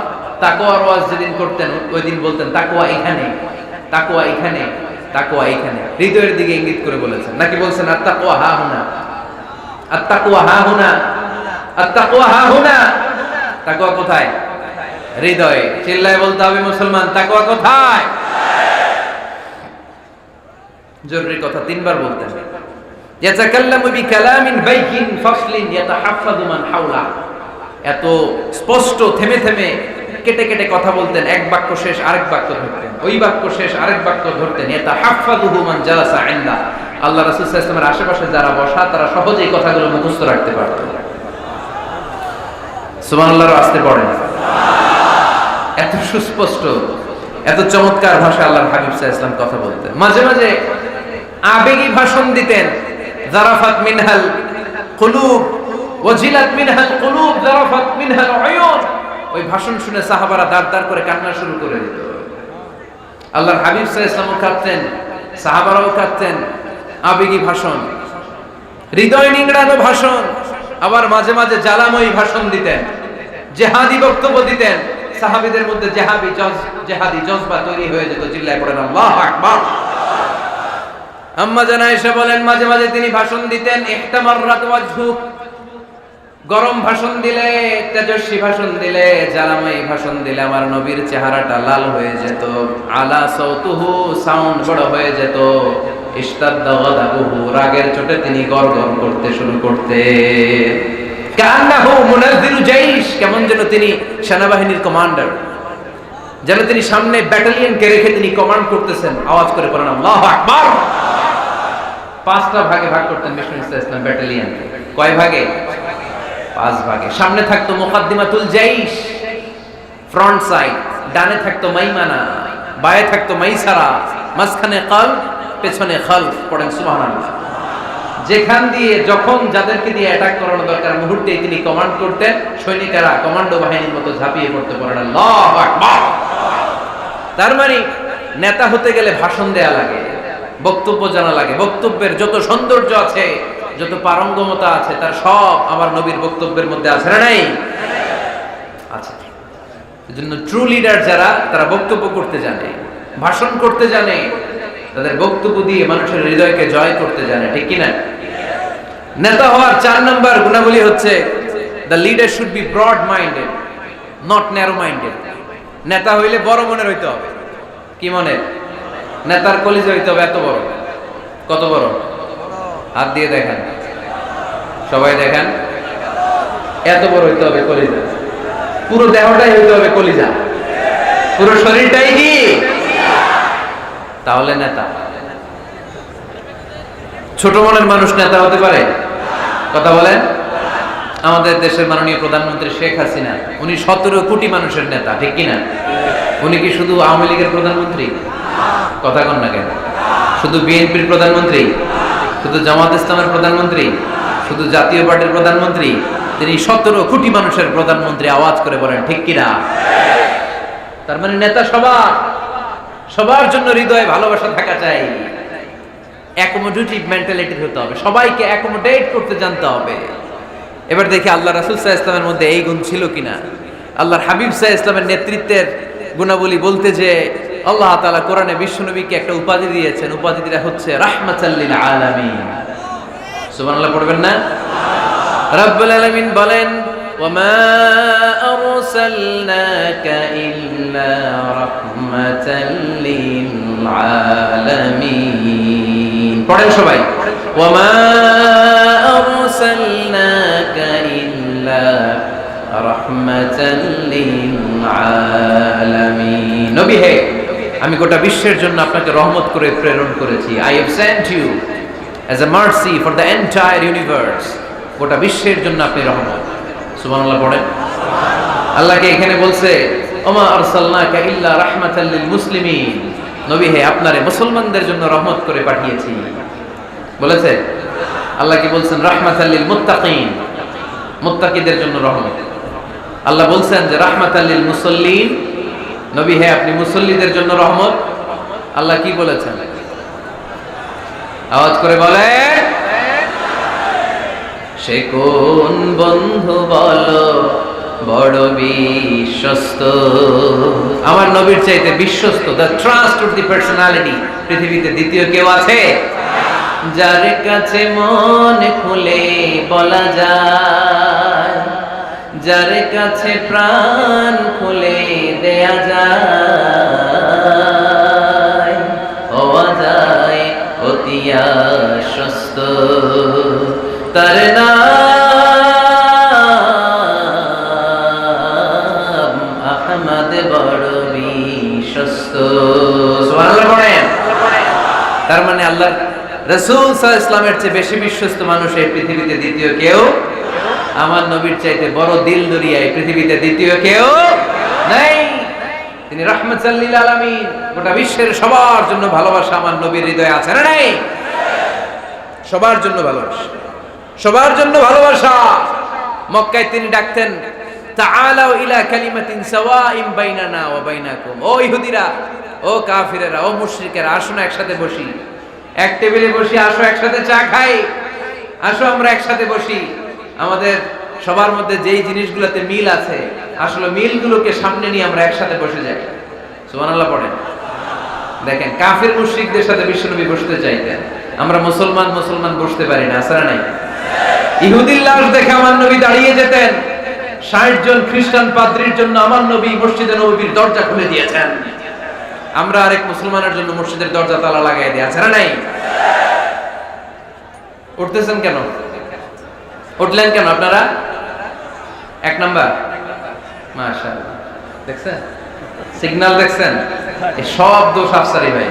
তাকওয়ার ওয়াজ যেদিন করতেন ওই দিন বলতেন তাকওয়া এখানে, তাকওয়া এখানে, তাকওয়া এখানে, হৃদয়ের দিকে ইঙ্গিত করে বলেছেন। নাকি বলছেন আত-তাকওয়া হাহুনা, আত-তাকওয়া হাহুনা, আত-তাকওয়া হাহুনা? তাকওয়া কোথায়? হৃদয়ে। চিল্লায় বলতে হবে মুসলমান, তাকওয়া কোথায়? জরুরি কথা তিনবার বলতেন। ইয়াতাকাল্লামু বিকালামিন বাইয়িন ফাসলিন ইয়াতাহাফফাযু মান হাওলা। এত স্পষ্ট, থেমে থেমে, কেটে কেটে কথা বলতেন। এক বাক্য শেষ আরেক বাক্য ধরতেন, ওই বাক্য শেষ আরেক বাক্য ধরতেন। ইয়াতাহাফফাযুহু মান জালাসা ইনদা। আল্লাহ রাসূল সাল্লাল্লাহু আলাইহি ওয়াসাল্লামের আশেপাশে যারা বসা, তারা সহজেই কথাগুলো মুখস্থ রাখতে পারত। সুবহানাল্লাহর আস্তে পড়েন। এত সুস্পষ্ট, এত চমৎকার ভাষা আল্লাহর হাবিব সাল্লাল্লাহু আলাইহি ওয়াসাল্লাম কথা বলতেন। মাঝে মাঝে আবেগী ভাষণ দিতেন। জারাফাত মিনহাল কুলুব, ওয়াজিলাত মিনহাল কুলুব, জারাফাত মিনহাল উয়ুন। ওই ভাষণ শুনে সাহাবারা দাঁড় দাঁড় করে কান্না শুরু করে দিত। আল্লাহর হাবিব সাল্লাল্লাহু আলাইহি ওয়াসাল্লাম কাঁদতেন, সাহাবারাও কাঁদতেন। আবেগী ভাষণ, হৃদয় নিংড়ানো ভাষণ। আবার মাঝে মাঝে জ্বালাময়ী ভাষণ দিতেন, জিহাদি বক্তব্য দিতেন। সাহাবীদের মধ্যে জিহাদি জজবা তৈরি হয়ে যেত। চিল্লায় পড়েন আল্লাহু আকবার। আম্মা জান আয়েশা বলেন, মাঝে মাঝে তিনি ভাষণ দিতেন, ইহতামাররাত ওয়াজহু, গরম ভাষণ দিলে, তেজস্বী ভাষণ দিলে, জ্বালাময়ী ভাষণ দিলে আমার নবীর চেহারাটা লাল হয়ে যেত। আলা সাউতুহু, সাউন্ড বড় হয়ে যেত। ইশতাদ্দা গাদাবুহু, রাগের চোটে তিনি গড়গড় করতে শুরু করতেন। কান্নাহু মুনাজ্জিরু জাইশ, কেমন যেন তিনি সেনাবাহিনীর কমান্ডার, যেন তিনি সামনে ব্যাটালিয়নকে রেখে তিনি কমান্ড করতেছেন। আওয়াজ করে বলেন আল্লাহু আকবার। 5টা ভাগে ভাগ করতেন বিষ্ণু ইসলাম ব্যাটালিয়ন। কয় ভাগে? 5 ভাগে। সামনে থাকতো মুকাদ্দিমাতুল জাইশ, ফ্রন্ট সাইড। ডানে থাকতো মাইমানা, বায়ে থাকতো মাইসারা, মাঝখানে কলব, পেছনে খালফ। পড়েন সুবহানাল্লাহ। যেখান দিয়ে যখন যাদেরকে দিয়ে অ্যাটাক করানো দরকার মুহূর্তেই তিনি কমান্ড করতেন, সৈনিকেরা কমান্ডো বাহিনীর মতো ঝাঁপিয়ে পড়তে পারেন। আল্লাহু আকবার। তার মানে নেতা হতে গেলে ভাষণ দেয়া লাগে, বক্তব্য জানা লাগে। বক্তব্যের যত সৌন্দর্য আছে, যত পারঙ্গমতা আছে, তার সব আমার নবীর বক্তব্যের মধ্যে আছে না নাই? আছে। এজন্য ট্রু লিডার যারা, তারা বক্তব্য করতে জানে, ভাষণ করতে জানে, তাদের বক্তব্য দিয়ে মানুষের হৃদয়কে জয় করতে জানে, ঠিক কি না? নেতা হওয়ার 4 নাম্বার গুণাবলী হচ্ছে the leader should be broad minded, not narrow minded. নেতা হইলে বড় মনের হইতে হবে। কি মনের? নেতার কলিজা হইতে হবে এত বড়। কত বড়? হাত দিয়ে দেখান, সবাই দেখান। এত বড় হইতে হবে কলিজা, পুরো দেহটাই হইতে হবে কলিজা, পুরো শরীরটাই কি? তাহলে নেতা। ছোট মনের মানুষ নেতা হতে পারে? কথা বলেন। আমাদের দেশের মাননীয় প্রধানমন্ত্রী শেখ হাসিনা, উনি 17 কোটি মানুষের নেতা, ঠিক কিনা? উনি কি শুধু আওয়ামী লীগের প্রধানমন্ত্রী? কথা কন না কেন? শুধু বিএনপির প্রধানমন্ত্রী? শুধু জামাত ইসলামের প্রধানমন্ত্রী? শুধু জাতীয় পার্টির প্রধানমন্ত্রী? তিনি 17 কোটি মানুষের প্রধানমন্ত্রী। আওয়াজ করে বলেন ঠিক কিনা? তার মানে নেতা সবার জন্য হৃদয়ে ভালোবাসা থাকা চাই, অ্যাকোমোডেটিভ মেন্টালিটি হতে হবে, সবাইকে অ্যাকোমোডেট করতে জানতে হবে। এবার দেখি আল্লাহ রাসূল সাল্লাল্লাহু আলাইহি ওয়াসাল্লামের মধ্যে এই গুণ ছিল কিনা। আল্লাহর হাবিব সাল্লাল্লাহু আলাইহি ওয়াসাল্লামের নেতৃত্বের গুণাবলী বলতে যে আল্লাহ তাআলা কোরআনে বিশ্বনবীকে একটা উপাধি দিয়েছেন, উপাধিটা হচ্ছে রাহমাতাল লিল আলামিন। সুবহানাল্লাহ পড়বেন না? রব্বুল আলামিন বলেন ওয়ামা আরসালনাকা ইল্লা রাহমাতাল লিল আলামিন। পড়েন সবাই, ওয়ামা আরসালনাকা ইল্লা রাহমাতাল লিল আলামিন। নবী হে, আমি গোটা বিশ্বের জন্য আপনাকে রহমত করে প্রেরণ করেছি। I have sent you as a mercy for the entire universe. গোটা বিশ্বের জন্য আপনি রহমত। সুবহানাল্লাহ পড়েন। আল্লাহকে এখানে বলছে ওমা আরসালনাকা ইল্লা রাহমাতাল লিল মুসলিমিন। নবী হে, আপনারে মুসলমানদের জন্য রহমত করে পাঠিয়েছি বলেছে। আল্লাহ কি বলছেন? রাহমাতাল লিল মুত্তাকিন, মুত্তাকিদের জন্য রহমত। আল্লাহ বলছেন যে রাহমাতাল লিল মুসাল্লিন, নবী হে আপনি মুসল্লিদের জন্য রহমত। আল্লাহ কি বলেছেন? আওয়াজ করে বলে, সে কোন বন্ধু বলো বড় বিশ্বস্ত? আমার নবীর চাইতে বিশ্বস্ত, দ্য ট্রাস্টওয়ার্দি পার্সোনালিটি পৃথিবীতে দ্বিতীয় কেউ আছে? যার কাছে মন খুলে বলা যায়, যার কাছে প্রাণ খুলে দেয়া যায়, হওয়া যায় অতি আশ্বস্ত। তার নাম আহমদ বড় বিশ্বস্ত। সুবহানাল্লাহ পড়েন। তার মানে আল্লাহ রাসূল সাল্লাল্লাহু আলাইহি ওয়াসাল্লামের চেয়ে বেশি বিশ্বস্ত মানুষ এই পৃথিবীতে দ্বিতীয় কেউ, আমার নবীর চাইতে বড় দিল দরিয়া এই পৃথিবীতে দ্বিতীয় কেউ নাই। তিনি রাহমাতাল লিল আলামিন, গোটা বিশ্বের সবার জন্য ভালোবাসা আমার নবীর হৃদয়ে আছে না নাই? সবার জন্য ভালোবাসা, সবার জন্য ভালোবাসা। মক্কায় তিনি ডাকতেন তাআলাউ ইলা কালিমাতিন সাওয়াইন বাইনানা ওয়া বাইনাকুম। ও ইহুদিরা, ও কাফিরেরা, ও মুশরিকেরা, আসো না একসাথে বসি, এক টেবিলে বসি, আসো একসাথে চা খাই, আসো আমরা একসাথে বসি। আমাদের সবার মধ্যে যেই জিনিসগুলোতে মিল আছে, আসলে মিলগুলোকে সামনে নিয়ে আমরা একসাথে বসে যাই। সুবহানাল্লাহ পড়েন। দেখেন, কাফির মুশরিকদের সাথে বিশ্বনবী বসতে চাইতেন, আমরা মুসলমান বসতে পারি না, আছে না নাই? ইহুদির লাশ দেখে আমার নবী দাঁড়িয়ে যেতেন। 60 জন খ্রিস্টান পাদ্রীর জন্য আমার নবী মসজিদে নববীর দরজা খুলে দিয়েছেন। আমরা আরেক মুসলমানের জন্য মসজিদের দরজা তালা লাগাই দিই, আছে না নাই? উঠতেছেন কেন? উঠলেন কেন আপনারা? 1 নাম্বার, মাশাআল্লাহ, দেখছেন সিগন্যাল, দেখছেন? এই সব দোষ আফসারি ভাই,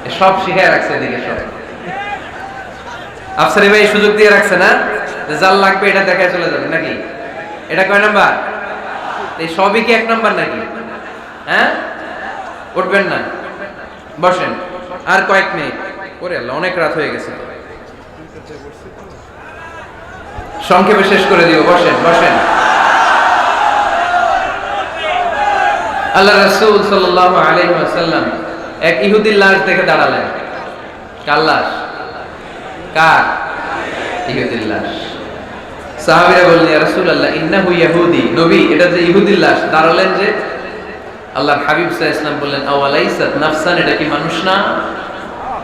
এই সব শিখায় রাখছে। এদিকে সব আফসারি ভাই সুযোগ দিয়ে রাখছে না, যে জাল লাগবে এটা দেখায় চলে যাবে নাকি? এটা কয় নাম্বার? এই সবই কি 1 নাম্বার নাকি? হ্যাঁ, উঠবেন না, বসেন আর কয়েক মিনিট। ওরে আল্লাহ, অনেক রাত হয়ে গেছে। সংক্ষেপে শেষ করে দিব, বসেন বসেন। আল্লাহ রাসূল সাল্লাল্লাহু আলাইহি ওয়াসাল্লাম এক ইহুদির লাশ দেখে দাঁড়ালেন। কার লাশ? কার? ইহুদির লাশ। সাহাবীরা বললেন, ইয়া রাসূলুল্লাহ ইন্নাহু ইহুদি, নবী এটা যে ইহুদির লাশ। দাঁড়ালেন যে। আল্লাহর হাবিব সাল্লাল্লাহু আলাইহি ওয়াসাল্লাম বললেন, আওয়ালাইসাত নাফসান, এটা কি মানুষ না?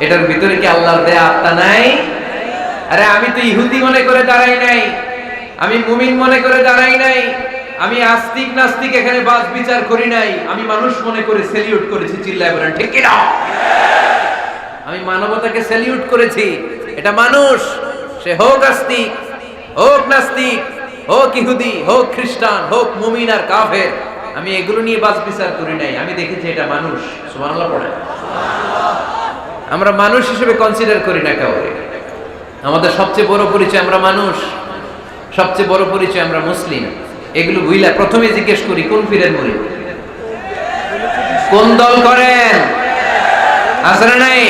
এটার ভিতরে কি আল্লাহর দেয়া আত্মা নাই? আরে আমি তো ইহুদি মনে করে দাঁড়াই নাই, আমি মুমিন মনে করে দাঁড়াই নাই, আমি আস্তিক নাস্তিক এখানে বাস বিচার করি নাই, আমি মানুষ মনে করে সেলিউট করেছি। চিল্লায় বলেন ঠিক কি না? আমি মানবতাকে সেলিউট করেছি। এটা মানুষ, সে হোক আস্তিক, হোক নাস্তিক, হোক ইহুদি, হোক খ্রিস্টান, হোক মুমিন আর কাফের, আমি এগুলো নিয়ে বাস বিচার করি নাই। আমি দেখেছি এটা মানুষ। সুবহানাল্লাহ পড়ে। আমরা মানুষ হিসেবে কনসিডার করি না কাউকে। আমাদের সবচেয়ে বড় পরিচয় আমরা মানুষ, সবচেয়ে বড় পরিচয় আমরা মুসলিম। এগুলো বুঝলা প্রথমে জিজ্ঞেস করি কোন পীরের মুরিদ, কোন দল করেন, আসলে নাই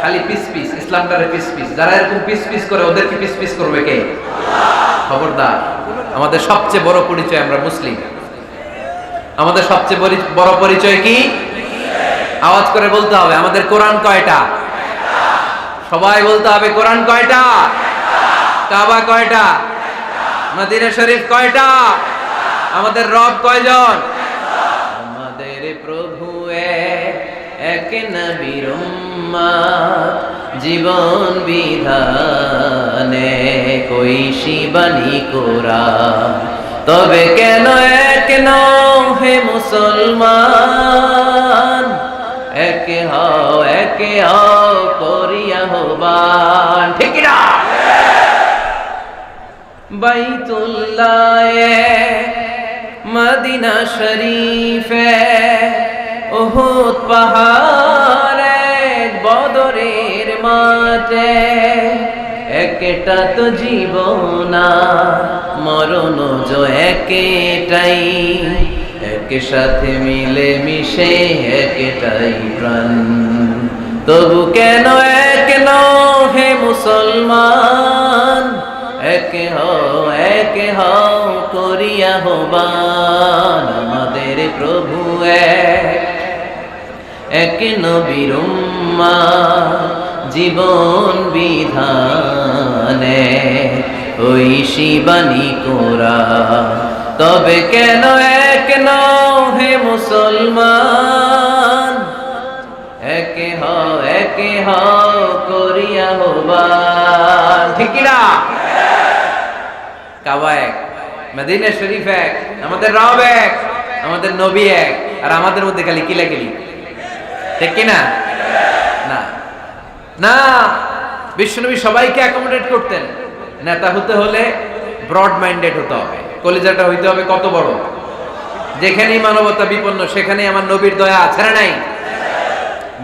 খালি পিস পিস, ইসলামটারে পিস পিস। যারা এরকম পিস পিস করে ওদেরকে পিস পিস করবে কে? খবরদার। আমাদের সবচেয়ে বড় পরিচয় আমরা মুসলিম। আমাদের সবচেয়ে বড় পরিচয় কি? আওয়াজ করে বলতে হবে, আমাদের কোরআন কয়টা? সবাই বলতে হবে কোরআন কয়টা? কাবা কয়টা? মদিনা শরীফ কয়টা? আমাদের রব কয়জন? আমাদের প্রভু এক নবীর উম্মত, জীবন বিধানে কইশি বাণী কোরআন। তবে কেন এক নও হে মুসলমান, একে হও করিয়া হবান। ঠিক না? বাইতুল্লাহ মদিনা শরীফে উহুদ পাহাড়ে বদরের মাঠে, একটা তো জীবন মরণ যে একটাই, একে সাথে মিলে মিশে একটাই প্রাণ। তবু কেন এক নও হে মুসলমান, একে হও করিয়া হবান। আমাদের প্রভু এক নবীর উম্মত, জীবন বিধানে ওই শিবানী কোরআন। তবে কেন এক নও হে মুসলমান, একে হও করিয়া হবান। ঠিক না? কাবা এক, মদিনা শরীফ এক, আমাদের রব এক, আমাদের নবী এক, আর আমাদের মধ্যে খালি কিলাকিলি। ঠিক কি না? না না, বিশ্বনবী সবাইকে অ্যাকোমোডেট করতেন। নেতা হতে হলে ব্রড মাইন্ডেড হতে হবে, কলিজাটা হইতে হবে কত বড়। যেখানেই মানবতা বিপন্ন সেখানেই আমার নবীর দয়া আছে না নাই?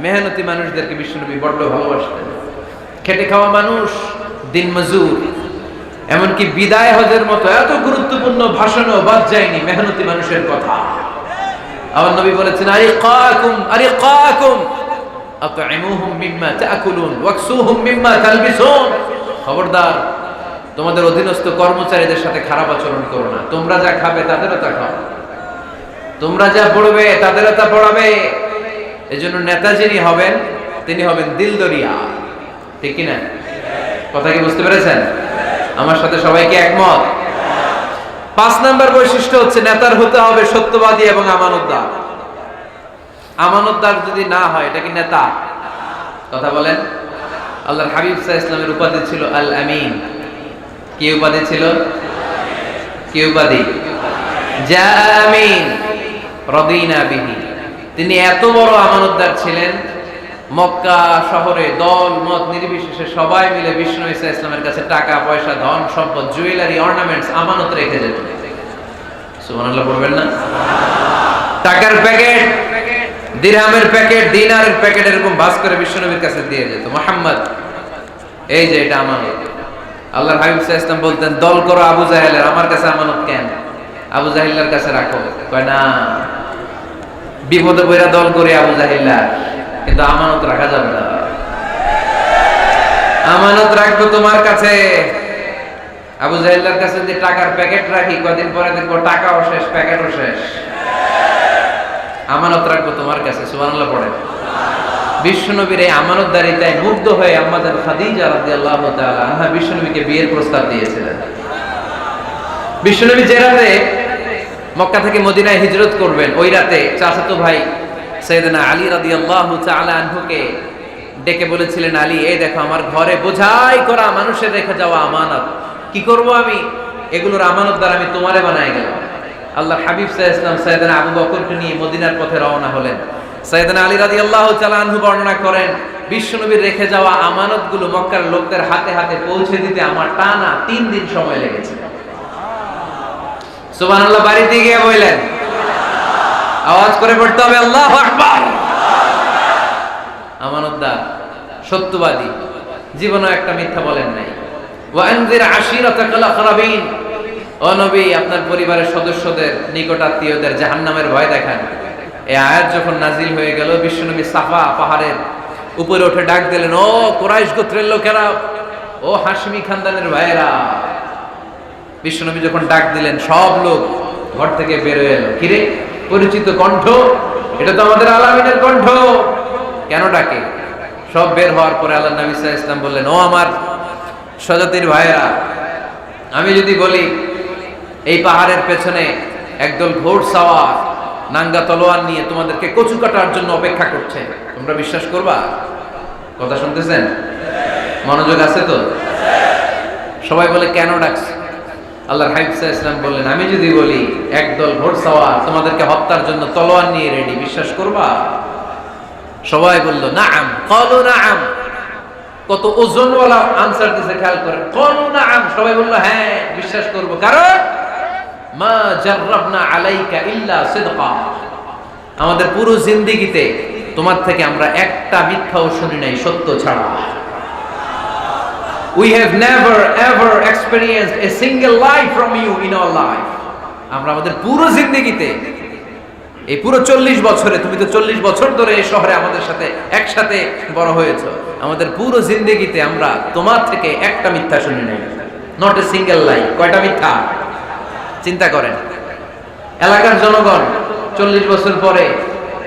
মেহনতি মানুষদেরকে বিশ্বনবী বড্ড ভালোবাসতেন। খেটে খাওয়া মানুষ, দিন মজুর, এমনকি বিদায় হজের মতো এত গুরুত্বপূর্ণ ভাষণও বাদ যায়নি মেহনতি মানুষের কথা। আমার নবী বলেছেন, আরিকাকুম আত'ইমুহুম মিম্মা তা'কুলুন ওয়াকসুহুম মিম্মা তালবিসুন। খবরদার, তোমাদের অধীনস্থ কর্মচারীদের সাথে খারাপ আচরণ করো না। তোমরা যা খাবে তাদেরও তা খাও, তোমরা যা পড়বে তাদেরও তা পড়াবে। এজন্য নেতা যিনি হবেন তিনি হবেন দিলদরিয়া। ঠিক কি না? কথা কি বুঝতে পেরেছেন? আমার সাথে সবাইকে একমত? 5 নাম্বার বৈশিষ্ট্য হচ্ছে নেতার হতে হবে সত্যবাদী এবং আমানতদার। আমানতদার যদি না হয় এটা কি নেতা? কথা বলেন। আল্লাহর হাবিব সাল্লাল্লাহু আলাইহি ওয়াসাল্লামের উপাধি ছিল আল আমিন। কি উপাধি ছিল? কি উপাধি? জামিন রাদিনা বিহি। তিনি এত বড় আমানতদার ছিলেন, মক্কা শহরে দল মত নির্বিশেষে সবাই মিলে বিষ্ণু ঈসা ইসলামের কাছে টাকা পয়সা, ধন সম্পদ, জুয়েলারি, অর্নামেন্টস আমানত রেখে যেত। সুবহানাল্লাহ পড়বেন না? টাকার প্যাকেট, দিরহামের প্যাকেট, দিনারের প্যাকেট এরকম ভাঁজ করে বিশ্বনবীর কাছে দিয়ে যেত। মুহাম্মদ, এই যে এটা আমানত। আল্লাহর হাবিব সাল্লাল্লাহু আলাইহি ওয়াসাল্লাম বলতেন, দল করো আবু জাহেলের, আমার কাছে আমানত কেন? আবু জাহেলের কাছে রাখো। কয় না, বিপদে পড়া দল করে আবু জাহেল, কিন্তু আমানত রাখা যাবে না। আমানত রাখবো তোমার কাছে। আবু জাহেলের কাছে যদি টাকার প্যাকেট রাখি, কদিন পরে দেখবো টাকাও শেষ, প্যাকেটও শেষ। আমানত রাখবো তোমার কাছে, সুবহানাল্লাহ পড়েন। বিশ্বনবীর এই আমানতদারিতায় মুগ্ধ হয়ে আম্মাজান খাদিজা রাদিয়াল্লাহু তাআলা আনহা বিশ্বনবীকে বিয়ের প্রস্তাব দিয়েছিলেন। বিশ্বনবী যে রাতে মক্কা থেকে মদিনায় হিজরত করবেন, ওই রাতে চাচাতো ভাই সাইয়েদনা আলী রাদিয়াল্লাহু তাআলা আনহুকে ডেকে বলেছিলেন, আলী, এই দেখো আমার ঘরে বোঝাই করা মানুষের রেখে যাওয়া আমানত, কি করব আমি? এগুলোর আমানতদার আমি তোমারে বানায় গেলাম। আল্লাহর হাবিব সাল্লাল্লাহু আলাইহি ওয়াসাল্লাম সাইয়েদনা আবু বকরকে নিয়ে মদিনার পথে রওনা হলেন। সাইয়েদনা আলী রাদিয়াল্লাহু তাআলা আনহু বর্ণনা করেন, বিশ্বনবীর রেখে যাওয়া আমানতগুলো মক্কার লোকদের হাতে হাতে পৌঁছে দিতে আমার টানা 3 দিন সময় লেগেছে। সুবহানাল্লাহ। বাড়িতে গিয়ে বললেন, আওয়াজ করে পড়তে হবে আল্লাহু আকবার। আমানতদার, সত্যবাদী, জীবনে একটা মিথ্যা বলেন নাই। ওয়া আনজির আশিরাতাকাল আকরাবিন, ও নবী, আপনার পরিবারের সদস্যদের, নিকট আত্মীয়দের জাহান্নামের ভয় দেখান। এই আয়াত যখন নাজিল হয়ে গেল, বিশ্বনবী সাফা পাহাড়ের উপরে উঠে ডাক দিলেন, ও কুরাইশ গোত্রের লোকেরা, ও হাশমি খানদানের ভাইয়েরা। বিশ্বনবী যখন ডাক দিলেন, সব লোক ঘর থেকে বের হয়ে এলো। কিরে, পরিচিত কণ্ঠ, এটা তো আমাদের আলামিনের কণ্ঠ, কেন ডাকে? সব বের হওয়ার পরে আল্লাহর নবী সাল্লাল্লাহু আলাইহি ওয়াসাল্লাম বললেন, ও আমার স্বজাতির ভাইয়েরা, আমি যদি বলি এই পাহাড়ের পেছনে একদল ঘোড়সাওয়ার নাঙ্গা তলোয়ার নিয়ে তোমাদেরকে কচু কাটার জন্য অপেক্ষা করছে, তোমরা বিশ্বাস করবা? কথা শুনতেছেন? মনোযোগ আছে তো? সবাই বলে, কেন ডাকছে? আল্লাহর হাবিব সাল্লাল্লাহু আলাইহি ওয়াসাল্লাম বললেন, আমি যদি বলি একদল ঘোড়সাওয়ার তোমাদেরকে হত্যার জন্য তলোয়ার নিয়ে রেডি, বিশ্বাস করবা? সবাই বলল, নাআম। ক্বালু নাআম। কত ওজনওয়ালা আনসার দিছে, খেয়াল করেন। ক্বালু নাআম, সবাই বলল, হ্যাঁ বিশ্বাস করব। কারণ মা জাররাবনা আলাইকা ইল্লা সিদকা, আমাদের পুরো জিন্দেগিতে তোমার থেকে আমরা একটা মিথ্যাও শুনি নাই, সত্য ছাড়া। We have never ever experienced a single lie from you in our life. আমরা আমাদের পুরো জিন্দেগিতে, এই পুরো 40 বছরে, তুমি তো 40 বছর ধরে এই শহরে আমাদের সাথে একসাথে বড় হয়েছো, আমাদের পুরো জিন্দেগিতে আমরা তোমার থেকে একটা মিথ্যা শুনি নাই। নট এ সিঙ্গেল লাই। কয়টা মিথ্যা? চিন্তা করেন। এলাকার জনগণ 40 বছর পরে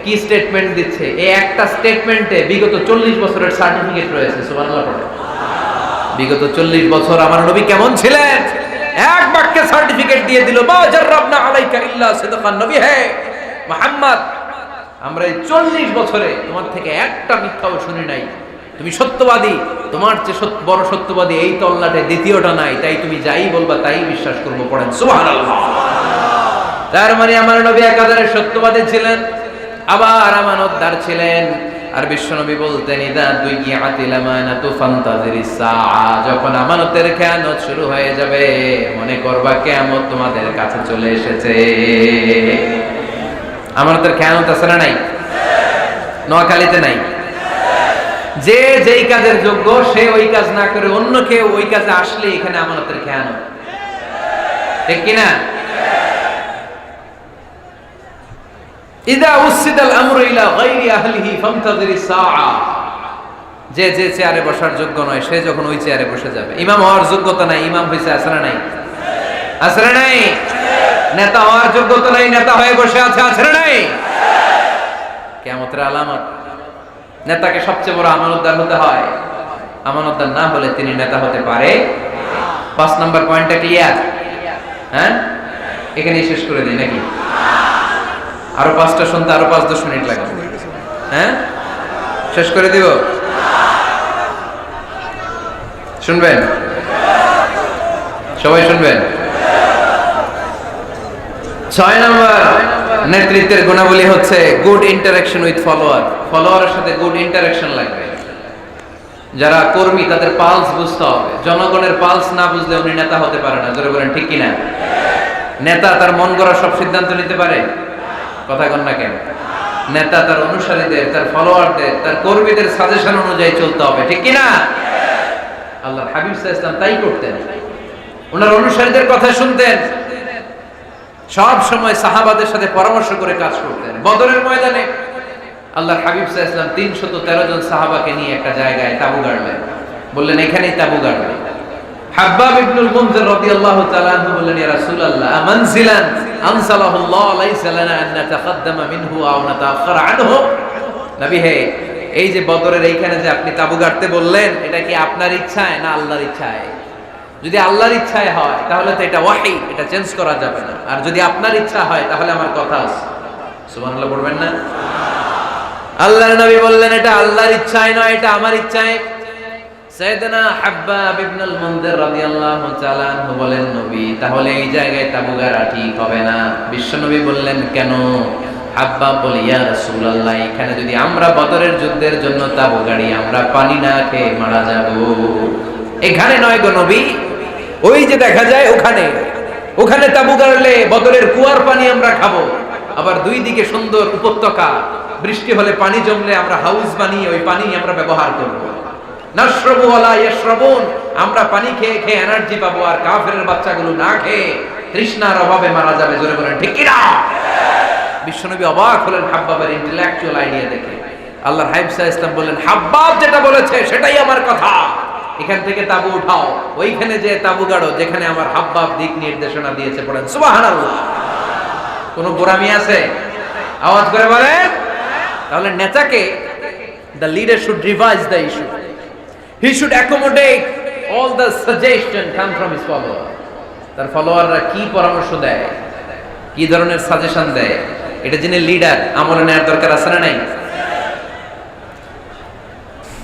কি স্টেটমেন্ট দিচ্ছে? এই একটা স্টেটমেন্টে বিগত 40 বছরের সার্টিফিকেট রয়েছে। সুবহানাল্লাহ পড়ে। বিগত 40 বছর আমার নবী কেমন ছিলেন, এক বাক্যে সার্টিফিকেট দিয়ে দিল, মা জাররাবনা আলাইকা ইল্লা সিদকান। নবী হে মুহাম্মদ, আমরা এই 40 বছরে তোমার থেকে একটা মিথ্যাও শুনি নাই, তুমি সত্যবাদী, তোমার চেয়ে বড় সত্যবাদী এই তল্লাটে দ্বিতীয়টা নাই, তাই তুমি যাই বলবা তাই বিশ্বাস করবো। পড়েন সুবহানাল্লাহ। তার মানে আমার নবী একাধারে সত্যবাদী ছিলেন, আবার আমানতদার ছিলেন। আর বিশ্বনবী বলতেন, ইদা দুইয়াতিল আমানাতু ফান্তাজিরিস সাআ, যখন আমানতের খেয়ানত শুরু হয়ে যাবে মনে করবা কিয়ামত তোমাদের কাছে চলে এসেছে। আমানতের খেয়ানত আছে না নাই? নোয়াখালীতে নাই? যে যেই কাজের যোগ্য সে ওই কাজ না করে অন্য কেউ ওই কাজে আসলে এখানে আমানতের খেয়ানত, ঠিক কিনা? ইদা উসিদাল আমরু ইলা গায়রি আহলিহি ফামতাযিরিস সাআ, যে যে চেয়ারে বসার যোগ্য নয় সে যখন ওই চেয়ারে বসে যাবে। ইমাম হওয়ার যোগ্যতা নাই, ইমাম হইছে, আছে না নাই? আছে না নাই? নেতা হওয়ার যোগ্যতা নাই, নেতা হয়ে বসে আছে, আছে না নাই? কিয়ামতের আলামত। নেতাকে সবচেয়ে বড় আমানতদার হতে হয়, আমানতদার না হলে তিনি নেতা হতে পারে। 5 নাম্বার পয়েন্টটা ক্লিয়ার? হ্যাঁ, এখানেই শেষ করে দিই নাকি? আরো 5টা শুনতে আরো 5-10 মিনিট লাগবে। হ্যাঁ, শেষ করে দিব? শুনবেন? সবাই শুনবেন? 6 নাম্বার নেতৃত্বের গুণাবলী হচ্ছে গুড ইন্টারঅ্যাকশন উইথ ফলোয়ার। ফলোয়ারের সাথে গুড ইন্টারঅ্যাকশন লাগবে। যারা কর্মী তাদের পালস বুঝতে হবে। জনগণের পালস না বুঝলে উনি নেতা হতে পারে না। জোরে বলেন ঠিক কিনা? নেতা তার মন গড়া সব সিদ্ধান্ত নিতে পারে? কথা কন না কেন? নেতা তার অনুসারীদের, তার ফলোয়ারদের, তার কর্মীদের সাজেশন অনুযায়ী চলতে হবে, ঠিক কিনা? আল্লাহর হাবিব সাল্লাল্লাহু আলাইহি ওয়াসাল্লাম তাই করতেন। ওনার অনুসারীদের কথা শুনতেন, সব সময় সাহাবাদের সাথে পরামর্শ করে কাজ করতেন। বদরের ময়দানে আল্লাহর হাবিব সাল্লাল্লাহু আলাইহি ওয়াসাল্লাম 313 জন সাহাবাকে নিয়ে একটা জায়গায় তাঁবু গাড়লেন। বললেন এখানেই তাবু গাড়বে। হাব্বাব ইবনুল মুনজির রাদিয়াল্লাহু তাআলা আনহু বললেন, ইয়া রাসূলুল্লাহ মানজিলান আনসালাহুল্লাহ লাইসা লানা আন নাতাকাদ্দামা মিনহু আও নাতাআখারা আনহু। নবী হে, এই যে বদরের এইখানে যে আপনি তাবু গাড়তে বললেন, এটা কি আপনার ইচ্ছায় না আল্লাহর ইচ্ছায়? যদি আল্লাহর ইচ্ছায় হয় তাহলে তো এটা ওয়াহী, এটা চেঞ্জ করা যাবে না। আর যদি আপনার ইচ্ছা হয় তাহলে আমার কথা আছে। সুবহানাল্লাহ পড়বেন না? আল্লাহর নবী বললেন এটা আল্লাহর ইচ্ছায় নয়, এটা আমার ইচ্ছায়। সাইয়েদনা হাব্বাব ইবনুল মুনজির রাদিয়াল্লাহু তাআলা আনহু বলেন, নবী তাহলে এই জায়গায় তাবু গাড়া ঠিক হবে না। বিশ্বনবী বললেন, কেন? হাব্বাব বলে, ইয়া রাসূলুল্লাহ এখানে যদি আমরা বদরের যুদ্ধের জন্য তাবু গাড়ি, আমরা পানি না খেয়ে মারা যাব। এখানে নয় গো নবী, ওই যে দেখা যায় ওখানে, ওখানে তাবু গাড়লে বদরের কুয়ার পানি আমরা খাবো। আবার দুই দিকে সুন্দর উপত্যকা, বৃষ্টি হলে পানি জমলে আমরা হাউস বানিয়ে ওই পানি আমরা ব্যবহার করব। নাশরাবু ওয়ালা ইয়াশরাবুন, আমরা পানি খেয়ে খেয়ে এনার্জি পাবো, আর কাফেরের বাচ্চাগুলো না খেয়ে তৃষ্ণার অভাবে মারা যাবে। জোরে বলেন ঠিক কি না? বিশ্বনবী অবাক হলেন হাব্বাবের ইন্টেলেকচুয়াল আইডিয়া দেখে। আল্লাহর হাবিব সাল্লাল্লাহু আলাইহি ওয়াসাল্লাম বললেন, হাব্বাব যেটা বলেছে সেটাই আমার কথা, এখান থেকে তাবু উঠাও, ওইখানে যে তাবু গাড়ো যেখানে আমার হাব্বাব দিক নির্দেশনা দিয়েছে। পড়েন সুবহানাল্লাহ। কোনো গোরামি আছে? আওয়াজ করে বলেন। তাহলে নেতাকে, the leader should revise the issue. He should accommodate all the suggestion come from his follower. তার ফলোয়াররা কি পরামর্শ দেয়, কি ধরনের সাজেশন দেয়, এটা জেনে লিডার আমলে নেওয়ার দরকার আছে না নাই?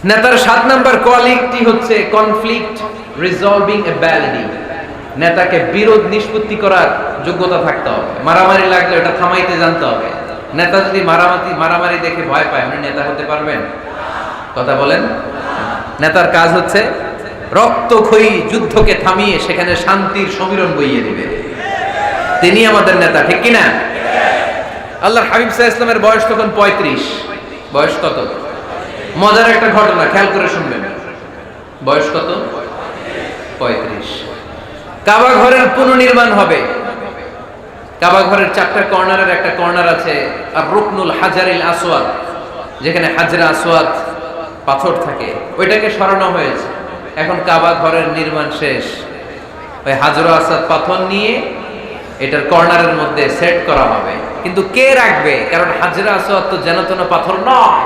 নেতার 7 নাম্বার কোয়ালিটি হচ্ছে কনফ্লিক্ট রিজলভিং এবিলিটি। নেতাকে বিরোধ নিষ্পত্তি করার যোগ্যতা থাকতে হবে। মারামারি লাগলে এটা থামাইতে জানতে হবে। নেতা যদি মারামারি দেখে ভয় পায়, আপনি নেতা হতে পারবেন? কথা বলেন। নেতার কাজ হচ্ছে রক্তক্ষয়ী যুদ্ধকে থামিয়ে সেখানে শান্তির সমীরণ বইয়ে দিবে। তিনি আমাদের নেতা, ঠিক কি না? আল্লাহর হাবিব সাল্লাল্লাহু আলাইহি ওয়াসাল্লামের বয়স তখন 35। বয়স কত? মজার একটা ঘটনা, খেয়াল করে শুনবেন। বয়স কত? 35। কাবা ঘরের পুনর্নির্মাণ হবে। কাবা ঘরের 4টা কর্নারের একটা কর্নার আছে আর রুকনুল হাজারিল আসওয়াদ, যেখানে হাজরা আসওয়াদ পাথর থাকে, ওইটাকে সরানো হয়েছে। এখন কাবা ঘরের নির্মাণ শেষ, ওই হাজরা আসওয়াদ পাথর নিয়ে এটার কর্নারের মধ্যে সেট করা হবে। কিন্তু কে রাখবে? কারণ হাজরা আসওয়াদ তো যেন তেন পাথর নয়,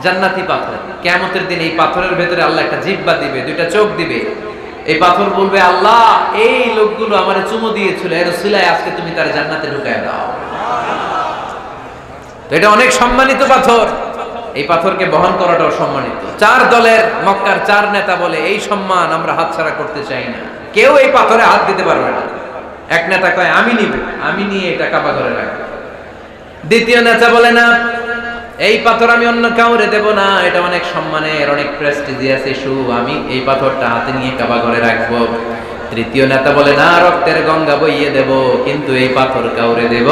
জান্নাতি পাথর। কিয়ামতের দিন এই পাথরের ভেতরে আল্লাহ একটা জিহ্বা দিবে, 2টা চোখ দিবে। এই পাথর বলবে, আল্লাহ এই লোকগুলো আমারে চুমু দিয়েছিল, এর উসিলায় আজকে তুমি তার জান্নাতে ঢুকায় দাও। তো এটা অনেক সম্মানিত পাথর, এই পাথরকে বহন করাটাও সম্মানিত। 4 দলের মক্কার 4 নেতা বলে, এই সম্মান আমরা হাতছাড়া করতে চাই না, কেউ এই পাথরে হাত দিতে পারবে না। এক নেতা কয়, আমি নিব, আমি নিয়ে এটা কাবা ঘরে রাখবো। দ্বিতীয় নেতা বলে, না, এই পাথর আমি অন্য কাউরে দেব না, এটা অনেক সম্মানের, অনেক প্রেস্টিজিয়াস ইস্যু, আমি এই পাথরটা হাতে নিয়ে কাবা ঘরে রাখবো। তৃতীয় নেতা বলে, না, রক্তের গঙ্গা বইয়ে দেব, কিন্তু এই পাথর কাউরে দেব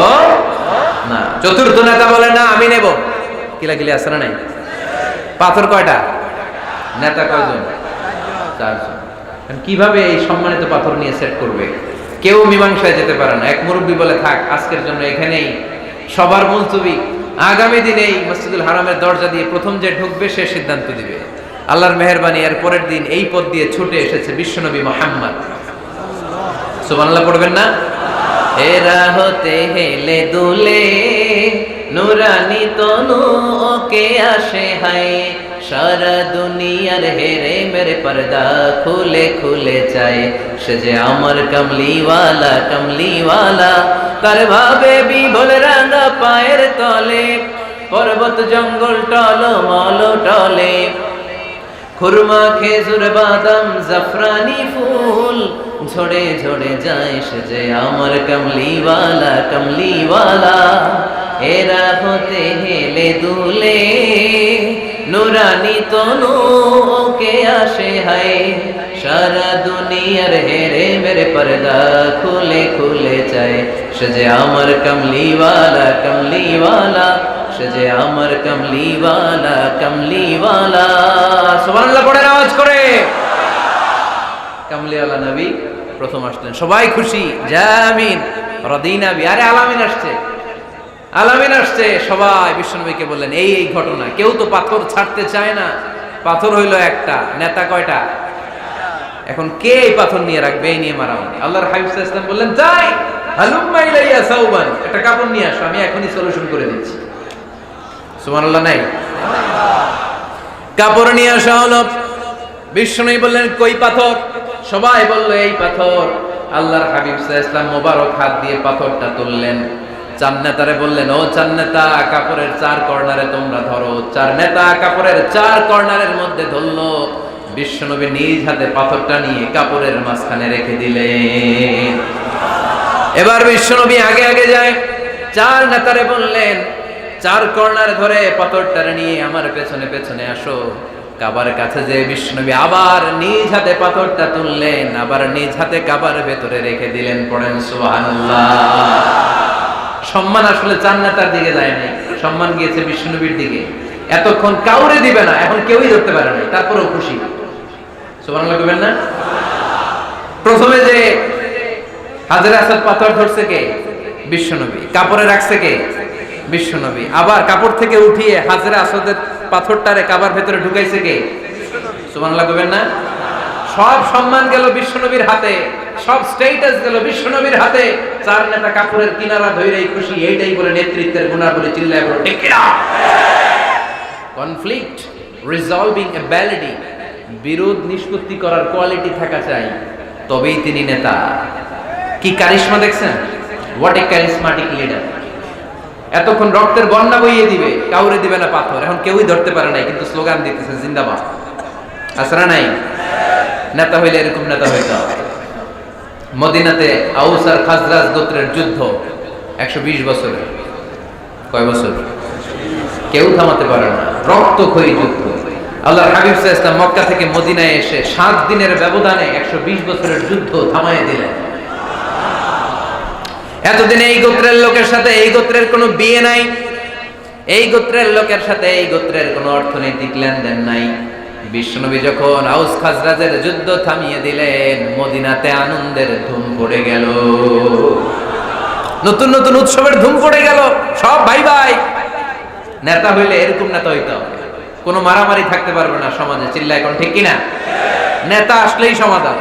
না। চতুর্থ নেতা বলে, না, আমি নেব। কিলাকিলি আছে না নাই? পাথর কয়টা? নেতা কয়জন? 4 জন। কিভাবে এই সম্মানিত পাথর নিয়ে সেট করবে? কেউ মীমাংসায় যেতে পারে না। এক মুরব্বী বলে, থাক আজকের জন্য এখানেই, সবার মুলতবি, আগামী দিনে এই মসজিদুল হারামের দরজা দিয়ে প্রথম যে ঢুকবে সে সিদ্ধান্ত দিবে। আল্লাহর মেহেরবানি, এর পরের দিন এই পথ দিয়ে ছুটে এসেছে বিশ্বনবী মুহাম্মদ। সুবহানাল্লাহ পড়বেন না? এরা হতে হেলে দুলে নুরানি তনু ওকে আসে হায়, সারা দুনিয়ার হেরে মেরে পর্দা খুলে খুলে চায়, সে যে আমার কমলিওয়ালা কমলিওয়ালা, তার ভাবে বিভোল রাঙা পায়ের তলে, পর্বত জঙ্গল টল মল টলে, খুরমা খেজুর বাদাম জাফরানি ফুল ঝরে ঝরে যায়, সে যে আমার কমলিওয়ালা কমলিওয়ালা। এরা হতে হেলে দুলে নুরানি তনু ওকে আসে হায়, সারা দুনিয়ার হেরে মেরে পর্দা খুলে খুলে চায়, সে যে আমার কমলিওয়ালা কমলিওয়ালা, সে যে আমার কমলিওয়ালা কমলিওয়ালা। সুবহানাল্লাহ পড়েন আওয়াজ করে। কমলিওয়ালা নবী প্রথম আসলেন, সবাই খুশি, জামিন রাদিনা বি। আরে আলামিন আসছে, আলামিন আসছে। সবাই বিশ্বনবীকে বললেন, এই এই ঘটনা। কেউ তো পাথর ছাড়তে চায় না, পাথর হইল একটা, নেতা কয়টা? এখন কে এই পাথর নিয়ে রাখবে? এই নিয়ে মারামারি। আল্লাহর হাবিব সাল্লাল্লাহু আলাইহি ওয়াসাল্লাম বললেন, যাই হালুম্মা ইলাইয়া সাওবান, একটা কাপড় নিয়ে আসো, আমি এখনই সলিউশন করে দিচ্ছি। সুবহানাল্লাহ নাই? কাপড় নিয়ে আসা হলো। বিষ্ণু বললেন, কই পাথর? সবাই বলল, এই পাথর। আল্লাহর হাবিব সাল্লাল্লাহু আলাইহি ওয়াসাল্লাম মোবারক হাত দিয়ে পাথরটা তুললেন। চার নেতারে বললেন, ও চার নেতা, কাপড়ের চার কর্নারে তোমরা ধরো। চার নেতা কাপড়ের চার কর্নারের মধ্যে ধরলো। বিশ্বনবী নিজ হাতে পাথরটা নিয়ে কাপড়ের মাঝখানে রেখে দিলেন। এবার বিশ্বনবী আগে আগে যায়, চার নেতারে বললেন, চার কর্নার ধরে পাথরটা নিয়ে আমার পেছনে পেছনে আসো। কাবার কাছে যে বিশ্বনবী আবার নিজ হাতে পাথরটা তুললেন, আবার নিজ হাতে কাবার ভেতরে রেখে দিলেন। পড়েন সুবহানাল্লাহ। সম্মান আসলে চার নেতার দিকে যায় নাই, সম্মান গিয়েছে বিশ্বনবীর দিকে। এতক্ষণ কাউরে দিবে না, এখন কেউই ধরতে পারে নাই, তারপরেও খুশি। সুবহানাল্লাহ কইবেন না? প্রথমে যে হাজরে আসাদ পাথর ধরছে কে? বিশ্বনবী। কাপড়ে রাখছে কে? বিশ্বনবী। আবার কাপড় থেকে উঠিয়ে হাজরে আসাদের পাথরটারে কাবার ভেতরে ঢুকাইছে কে? সুবহানাল্লাহ কইবেন না? সব সম্মান গেল বিশ্বনবীর হাতে, সব স্ট্যাটাস গেল বিশ্বনবীর হাতে। চার নেতা কাপড়ের কিনারা ধইরেই খুশি। এইটাই বলে নেতৃত্বের গুণাবলী। চিল্লায় বলো ঠিক কিনা? কনফ্লিক্ট রিজলভিং অ্যাবিলিটি, বিরোধ নিষ্পত্তি করার কোয়ালিটি থাকা চাই, তবেই তিনি নেতা। কি কারিশমা দেখছেন? What a charismatic leader. এতক্ষণ রক্তের বন্যা বইয়ে দিবে, কাউরে দিবে না পাথর। এখন কেউই ধরতে পারে নাই, কিন্তু স্লোগান দিতেছে জিন্দাবাদ। আসরা নাই? নেতা হইলে এরকম নেতা হইতে হবে। মদিনাতে আউস আর খাজরাজ গোত্রের যুদ্ধ 120 বছরের। কয় বছর? কেউ থামাতে পারে না, রক্তক্ষয়ী যুদ্ধ। আল্লাহর হাবিব সাল্লাল্লাহু আলাইহি ওয়াসাল্লাম মক্কা থেকে মদিনায় এসে 7 দিনের ব্যবধানে 120 বছরের যুদ্ধ থামায় দিলেন। এতদিন এই গোত্রের লোকের সাথে এই গোত্রের কোনো বিয়ে নাই, এই গোত্রের লোকের সাথে এই গোত্রের কোনো অর্থনৈতিক লেনদেন নাই। বিশ্বনবী যখন আউস খাজরাজের যুদ্ধ থামিয়ে দিলেন, মদিনাতে আনন্দের ধুম পড়ে গেল, নতুন নতুন উৎসবের ধুম পড়ে গেল। সব ভাই ভাই। নেতা হইলে এরকম নেতা হইতে হবে, কোনো মারামারি থাকতে পারবে না সমাজে। চিল্লা এখন ঠিক কিনা? নেতা আসলেই সমাধান,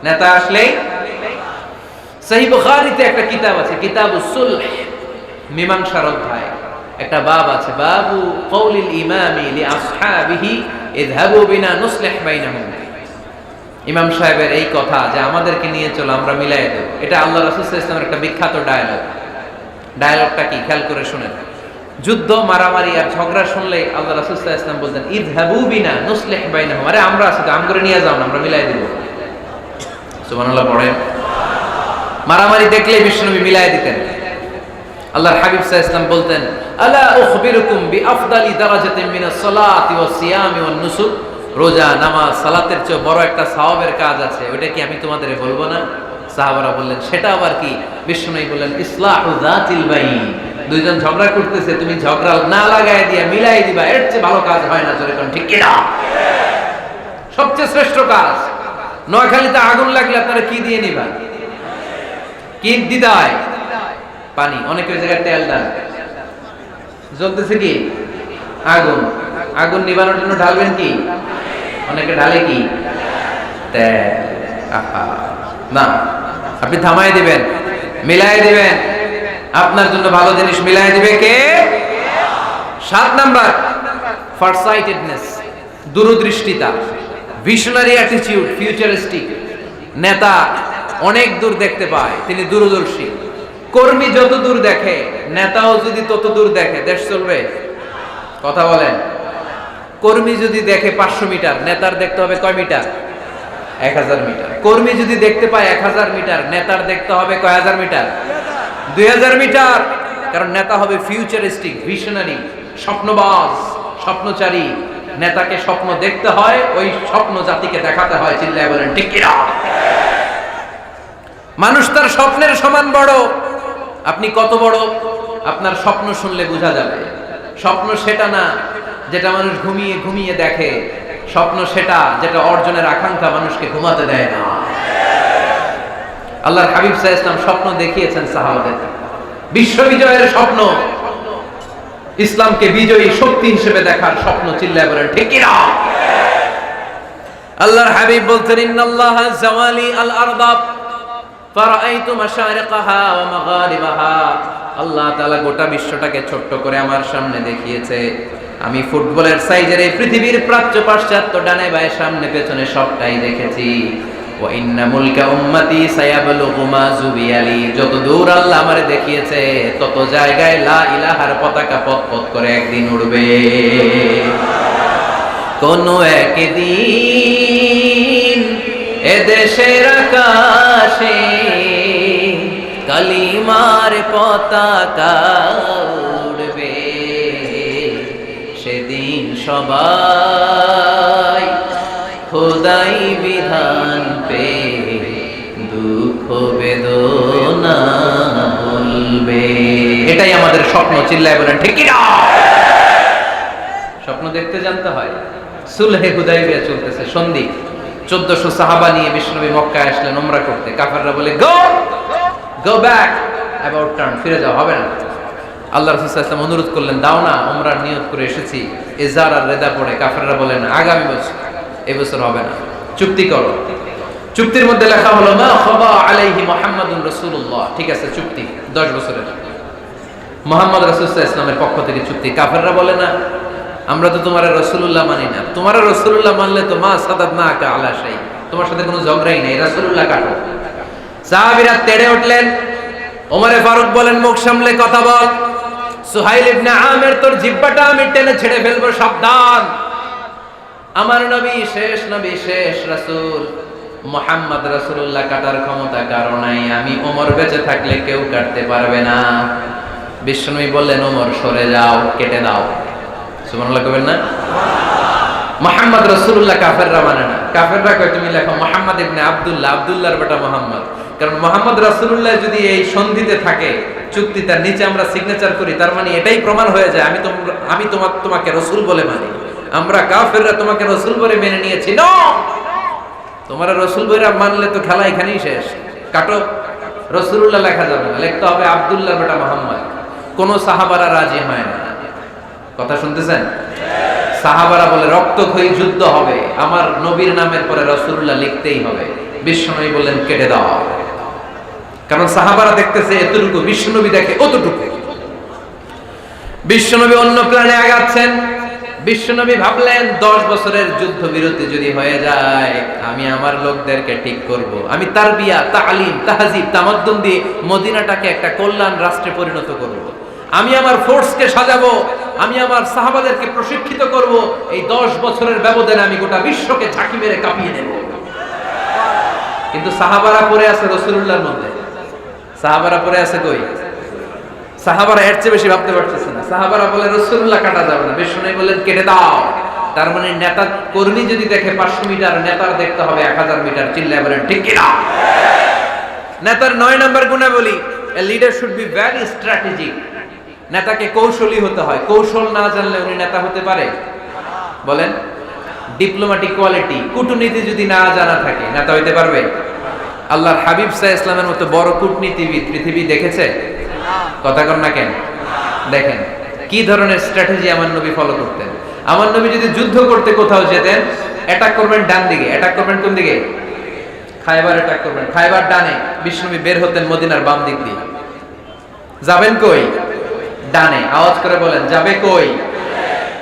নেতা আসলেই। সহিহ বুখারীতে একটা কিতাব আছে, কিতাবুস সুলহ, মীমাংসার অধ্যায়। একটা বাব আছে, বাবু কওলিল ইমামি লিআসহাবিহি ইযহাবু বিনা নুসলিহ বাইনাহুম। ইমাম সাহেবের এই কথা যে আমাদেরকে নিয়ে চলো, আমরা মিলাই দেব, এটা আল্লাহ রাসূল সাল্লাল্লাহু আলাইহি ওয়াসাল্লামের একটা বিখ্যাত ডায়ালগ। ডায়ালগটা কি খেয়াল করে শুনেন। যুদ্ধ, মারামারি আর ঝগড়া শুনলেই আল্লাহ রাসূল সাল্লাল্লাহু আলাইহি ওয়াসাল্লাম বলতেন, ইযহাবু বিনা নুসলিহ বাইনাহুম। আরে আমরা আছি তো, আমগরে নিয়ে যাও না, আমরা মিলাই দেব। সুবহানাল্লাহ পড়েন। মারামারি দেখলে বিশ্বনবী মিলাই দিতেন। আল্লাহর হাবিব সাল্লাল্লাহু আলাইহি ওয়াসাল্লাম বলতেন, আলা উখবিরুকুম বিআফদালি দারাজাতিন মিনাস সালাতি ওয়াস সিয়ামি ওয়ান নুসুক। রোজা, নামাজ, সালাতের চেয়ে বড় একটা সওয়াবের কাজ আছে, ওটা কি আমি তোমাদের বলবো না? সাহাবারা বললেন, সেটা আবার কি? বিশ্বনবী বললেন, ইসলাহু যাতিল বাইন। দুইজন ঝগড়া করতেছে, তুমি ঝগড়া না লাগায় দিয়া মিলাই দিবা, এর চেয়ে ভালো কাজ হয় না। জোরে কোন ঠিক কি না? সবচেয়ে শ্রেষ্ঠ কাজ। নোয়াখালীতে আগুন লাগলে আপনারা কি দিয়ে নিবা? কি দিদায়? পানি। অনেকের জায়গায় তেল দেন। জ্বলতেছে কি? আগুন। আগুন নিবানোর জন্য ঢালবেন কি? অনেকে ঢালে কি? তেল। না, আপনি থামাই দিবেন, মিলাই দিবেন। আপনার জন্য ভালো জিনিস মিলাই দিবে কে? 7 নাম্বার, ফারসাইটেডনেস, দূরদৃষ্টিতা, ভিশনারি অ্যাটিটিউড, ফিউচারিস্টিক। নেতা অনেক দূর দেখতে পায়, তিনি দূরদর্শী। কর্মী যত দূর দেখে, নেতাও যদি তত দূর দেখে, দেশ চলবে? কথা বলেন। কর্মী যদি দেখে 500 মিটার, নেতার দেখতে হবে কয় মিটার? 1000 মিটার। কর্মী যদি দেখতে পায় 1000 মিটার, নেতার দেখতে হবে কয় হাজার মিটার? 2000 মিটার। কারণ নেতা হবে ফিউচারিস্টিক, ভিশনারি, স্বপ্নবাজ, স্বপ্নচারী। নেতাকে স্বপ্ন দেখতে হয়, ওই স্বপ্ন জাতিকে দেখাতে হয়। চিল্লায় বলেন ঠিক কিনা? মানুষ তার স্বপ্নের সমান বড়। আপনি কত বড় আপনার স্বপ্ন শুনলে বোঝা যাবে। স্বপ্ন সেটা না যেটা মানুষ ঘুমিয়ে ঘুমিয়ে দেখে, স্বপ্ন সেটা যেটা অর্জনের আকাঙ্ক্ষা মানুষকে ঘুমাতে দেয় না। আল্লাহর হাবিব সাল্লাল্লাহু আলাইহি ওয়াসাল্লাম স্বপ্ন দেখিয়েছেন সাহাবাদের, বিশ্ব বিজয়ের স্বপ্ন, ইসলামকে বিজয়ী শক্তি হিসেবে দেখার স্বপ্ন। চিল্লায় বলেন ঠিক কিনা? আল্লাহর হাবিব বলতেন ইন্নাল্লাহা জাওয়ালি আল আরদা ফারাআইতু মাশারিকাহা ওয়া মাগারিবাহা। আল্লাহ তাআলা গোটা বিশ্বটাকে ছোট্ট করে আমার সামনে দেখিয়েছে। আমি ফুটবলের সাইজের এই পৃথিবীর প্রাচ্য পাশ্চাত্য ডানে বায়ে সামনে পেছনে সবটাই দেখেছি। ওয়া ইন্না মুলকা উম্মতি সায়াবলুগু মা জুবিয়ালি। যত দূর আল্লাহ আমারে দেখিয়েছে তত জায়গায় লা ইলাহার পতাকা পথ করে একদিন উড়বে। কোন একদিন এদেশের আকাশে কালিমার পতাকা উড়বে। সেদিন সবাই খোদাই বিধান পে দুঃখ বেদনা ভুলবে। এটাই আমাদের স্বপ্ন, চিল্লায় বলেন ঠিক কি না? স্বপ্ন দেখতে জানতে হয়। সুলহে হুদাইবিয়া চলতেছে, সন্ধি। 1400 সাহাবা নিয়ে বিশ্বনবী মক্কায় আসলেন উমরা করতে। কাফেররা বলে গো ব্যাক, অ্যাবাউট টার্ন, ফিরে যাও, হবে না। আল্লাহ রাসূল সাল্লাল্লাহু আলাইহি ওয়াসাল্লাম অনুরোধ করলেন, দাও না, উমরার নিয়ত করে এসেছি। ইজার আর রেদা পড়ে কাফেররা বলেন আগামী বছর, এই বছর হবে না, চুক্তি করো। চুক্তির মধ্যে লেখা হলো মা খাবা আলাইহি মুহাম্মাদুর রাসূলুল্লাহ। ঠিক আছে, চুক্তি 10 বছরের, মুহাম্মদ রাসূল সাল্লাল্লাহু আলাইহি ওয়াসাল্লামের পক্ষ থেকে চুক্তি। কাফেররা বলে না, আমরা তো তোমার রাসূলুল্লাহ মানি না। তোমার রাসূলুল্লাহ মানলে তো মা সাদাদনাকা আলা শাই, তোমার সাথে কোনো ঝগড়াই নেই, রাসূলুল্লাহ কাটো। সাহাবীরা তেড়ে উঠলেন। ওমরে ফারুক বলেন, মুখ সামলে কথা বল। সুহাইল ইবনে আমির, তোর জিহ্বাটা আমি টেনে ছেড়ে ফেলবো, সাবধান। আমার নবী শেষ নবী, শেষ রাসূল মুহাম্মদ রাসূলুল্লাহ কাটার ক্ষমতা কারো নাই। আমি ওমর বেঁচে থাকলে কেউ কাটতে পারবে না। বিশ্বনবী বললেন, ওমর সরে যাও, কেটে দাও। সুবহানাল্লাহ কইবেন না? মুহাম্মদ রাসূলুল্লাহ কাফেররা মানে না। কাফেররা কয় তুমি লেখো মুহাম্মদ ইবনে আব্দুল্লাহ, আব্দুল্লাহর বেটা মুহাম্মদ। কারণ মুহাম্মদ রাসূলুল্লাহ যদি এই সন্ধিতে থাকে, চুক্তি তার নিচে আমরা সিগনেচার করি, তার মানে এটাই প্রমাণ হয়ে যায় আমি তোমাকে রাসূল বলে মানি। আমরা কাফেররা তোমাকে রাসূল বলে মেনে নিয়েছি। নো, তোমার রাসূল বলে মানলে তো খেলা এখানেই শেষ। কাটো, রাসূলুল্লাহ লেখা যাবে না, লিখতে হবে আব্দুল্লাহর বেটা মুহাম্মদ। কোন সাহাবারা রাজি হয় না। কথা শুনতেছেন? সাহাবারা বলে রক্তক্ষয়ী যুদ্ধ হবে, আমার নবীর নামের পরে রাসূলুল্লাহ লিখতেই হবে। বিশ্বনবী বললেন কেটে দাও। কারণ সাহাবারা দেখতেছে এতটুকু, বিশ্বনবী দেখে অতটুকু। বিশ্বনবী অন্য প্ল্যানে আগাচ্ছেন। বিশ্বনবী ভাবলেন 10 বছরের যুদ্ধ বিরতি যদি হয়ে যায়, আমি আমার লোকদেরকে ঠিক করব। আমি তারবিয়া, তালিম, তাহজিব, তামাদ্দুন দিয়ে মদিনাটাকে একটা কল্যাণ রাষ্ট্রে পরিণত করব। আমি আমার ফোর্সকে সাজাবো, আমি আমার সাহাবাদেরকে প্রশিক্ষিত করব। এই 10 বছরের ব্যবধানে আমি গোটা বিশ্বকে ঝাঁকি মেরে কাঁপিয়ে দেব। কিন্তু সাহাবারা পড়ে আছে রাসূলুল্লাহর মধ্যে। সাহাবারা পড়ে আছে কই? সাহাবারা এর চেয়ে বেশি ভাবতে পারতেছে না। সাহাবারা বলে রাসূলুল্লাহ কাটা যাবে না। বিশ্বনবী বলেন কেটে দাও। তার মানে নেতা কর্মী যদি দেখে 500 মিটার, নেতার দেখতে হবে 1000 মিটার। চিল্লায় বলেন ঠিক কি না? নেতার 9 নাম্বার গুণাবলী, a leader should be very strategic. নেতাকে কৌশলী হতে হয়। কৌশল না জানলে উনি নেতা হতে পারে? বলেন, ডিপ্লোম্যাটিক কোয়ালিটি, কূটনীতি যদি না জানা থাকে নেতা হইতে পারবে? আল্লাহর হাবিব সাল্লাল্লাহু আলাইহি ওয়াসাল্লামের মতো বড় কূটনীতিবিদ পৃথিবী দেখেছে? কথা কর না কেন? দেখেন কি ধরনের স্ট্র্যাটেজি আমার নবী ফলো করতেন। আমার নবী যদি যুদ্ধ করতে কোথাও যেতেন, অ্যাটাক করবেন ডান দিকে, অ্যাটাক করবেন কোন দিকে? খায়বার অ্যাটাক করবেন, খায়বার ডানে। বিশ্বনবী বের হতেন মদিনার বাম দিক দিয়ে। যাবেন কই? ডানে। আওয়াজ করে বলেন যাবে কই?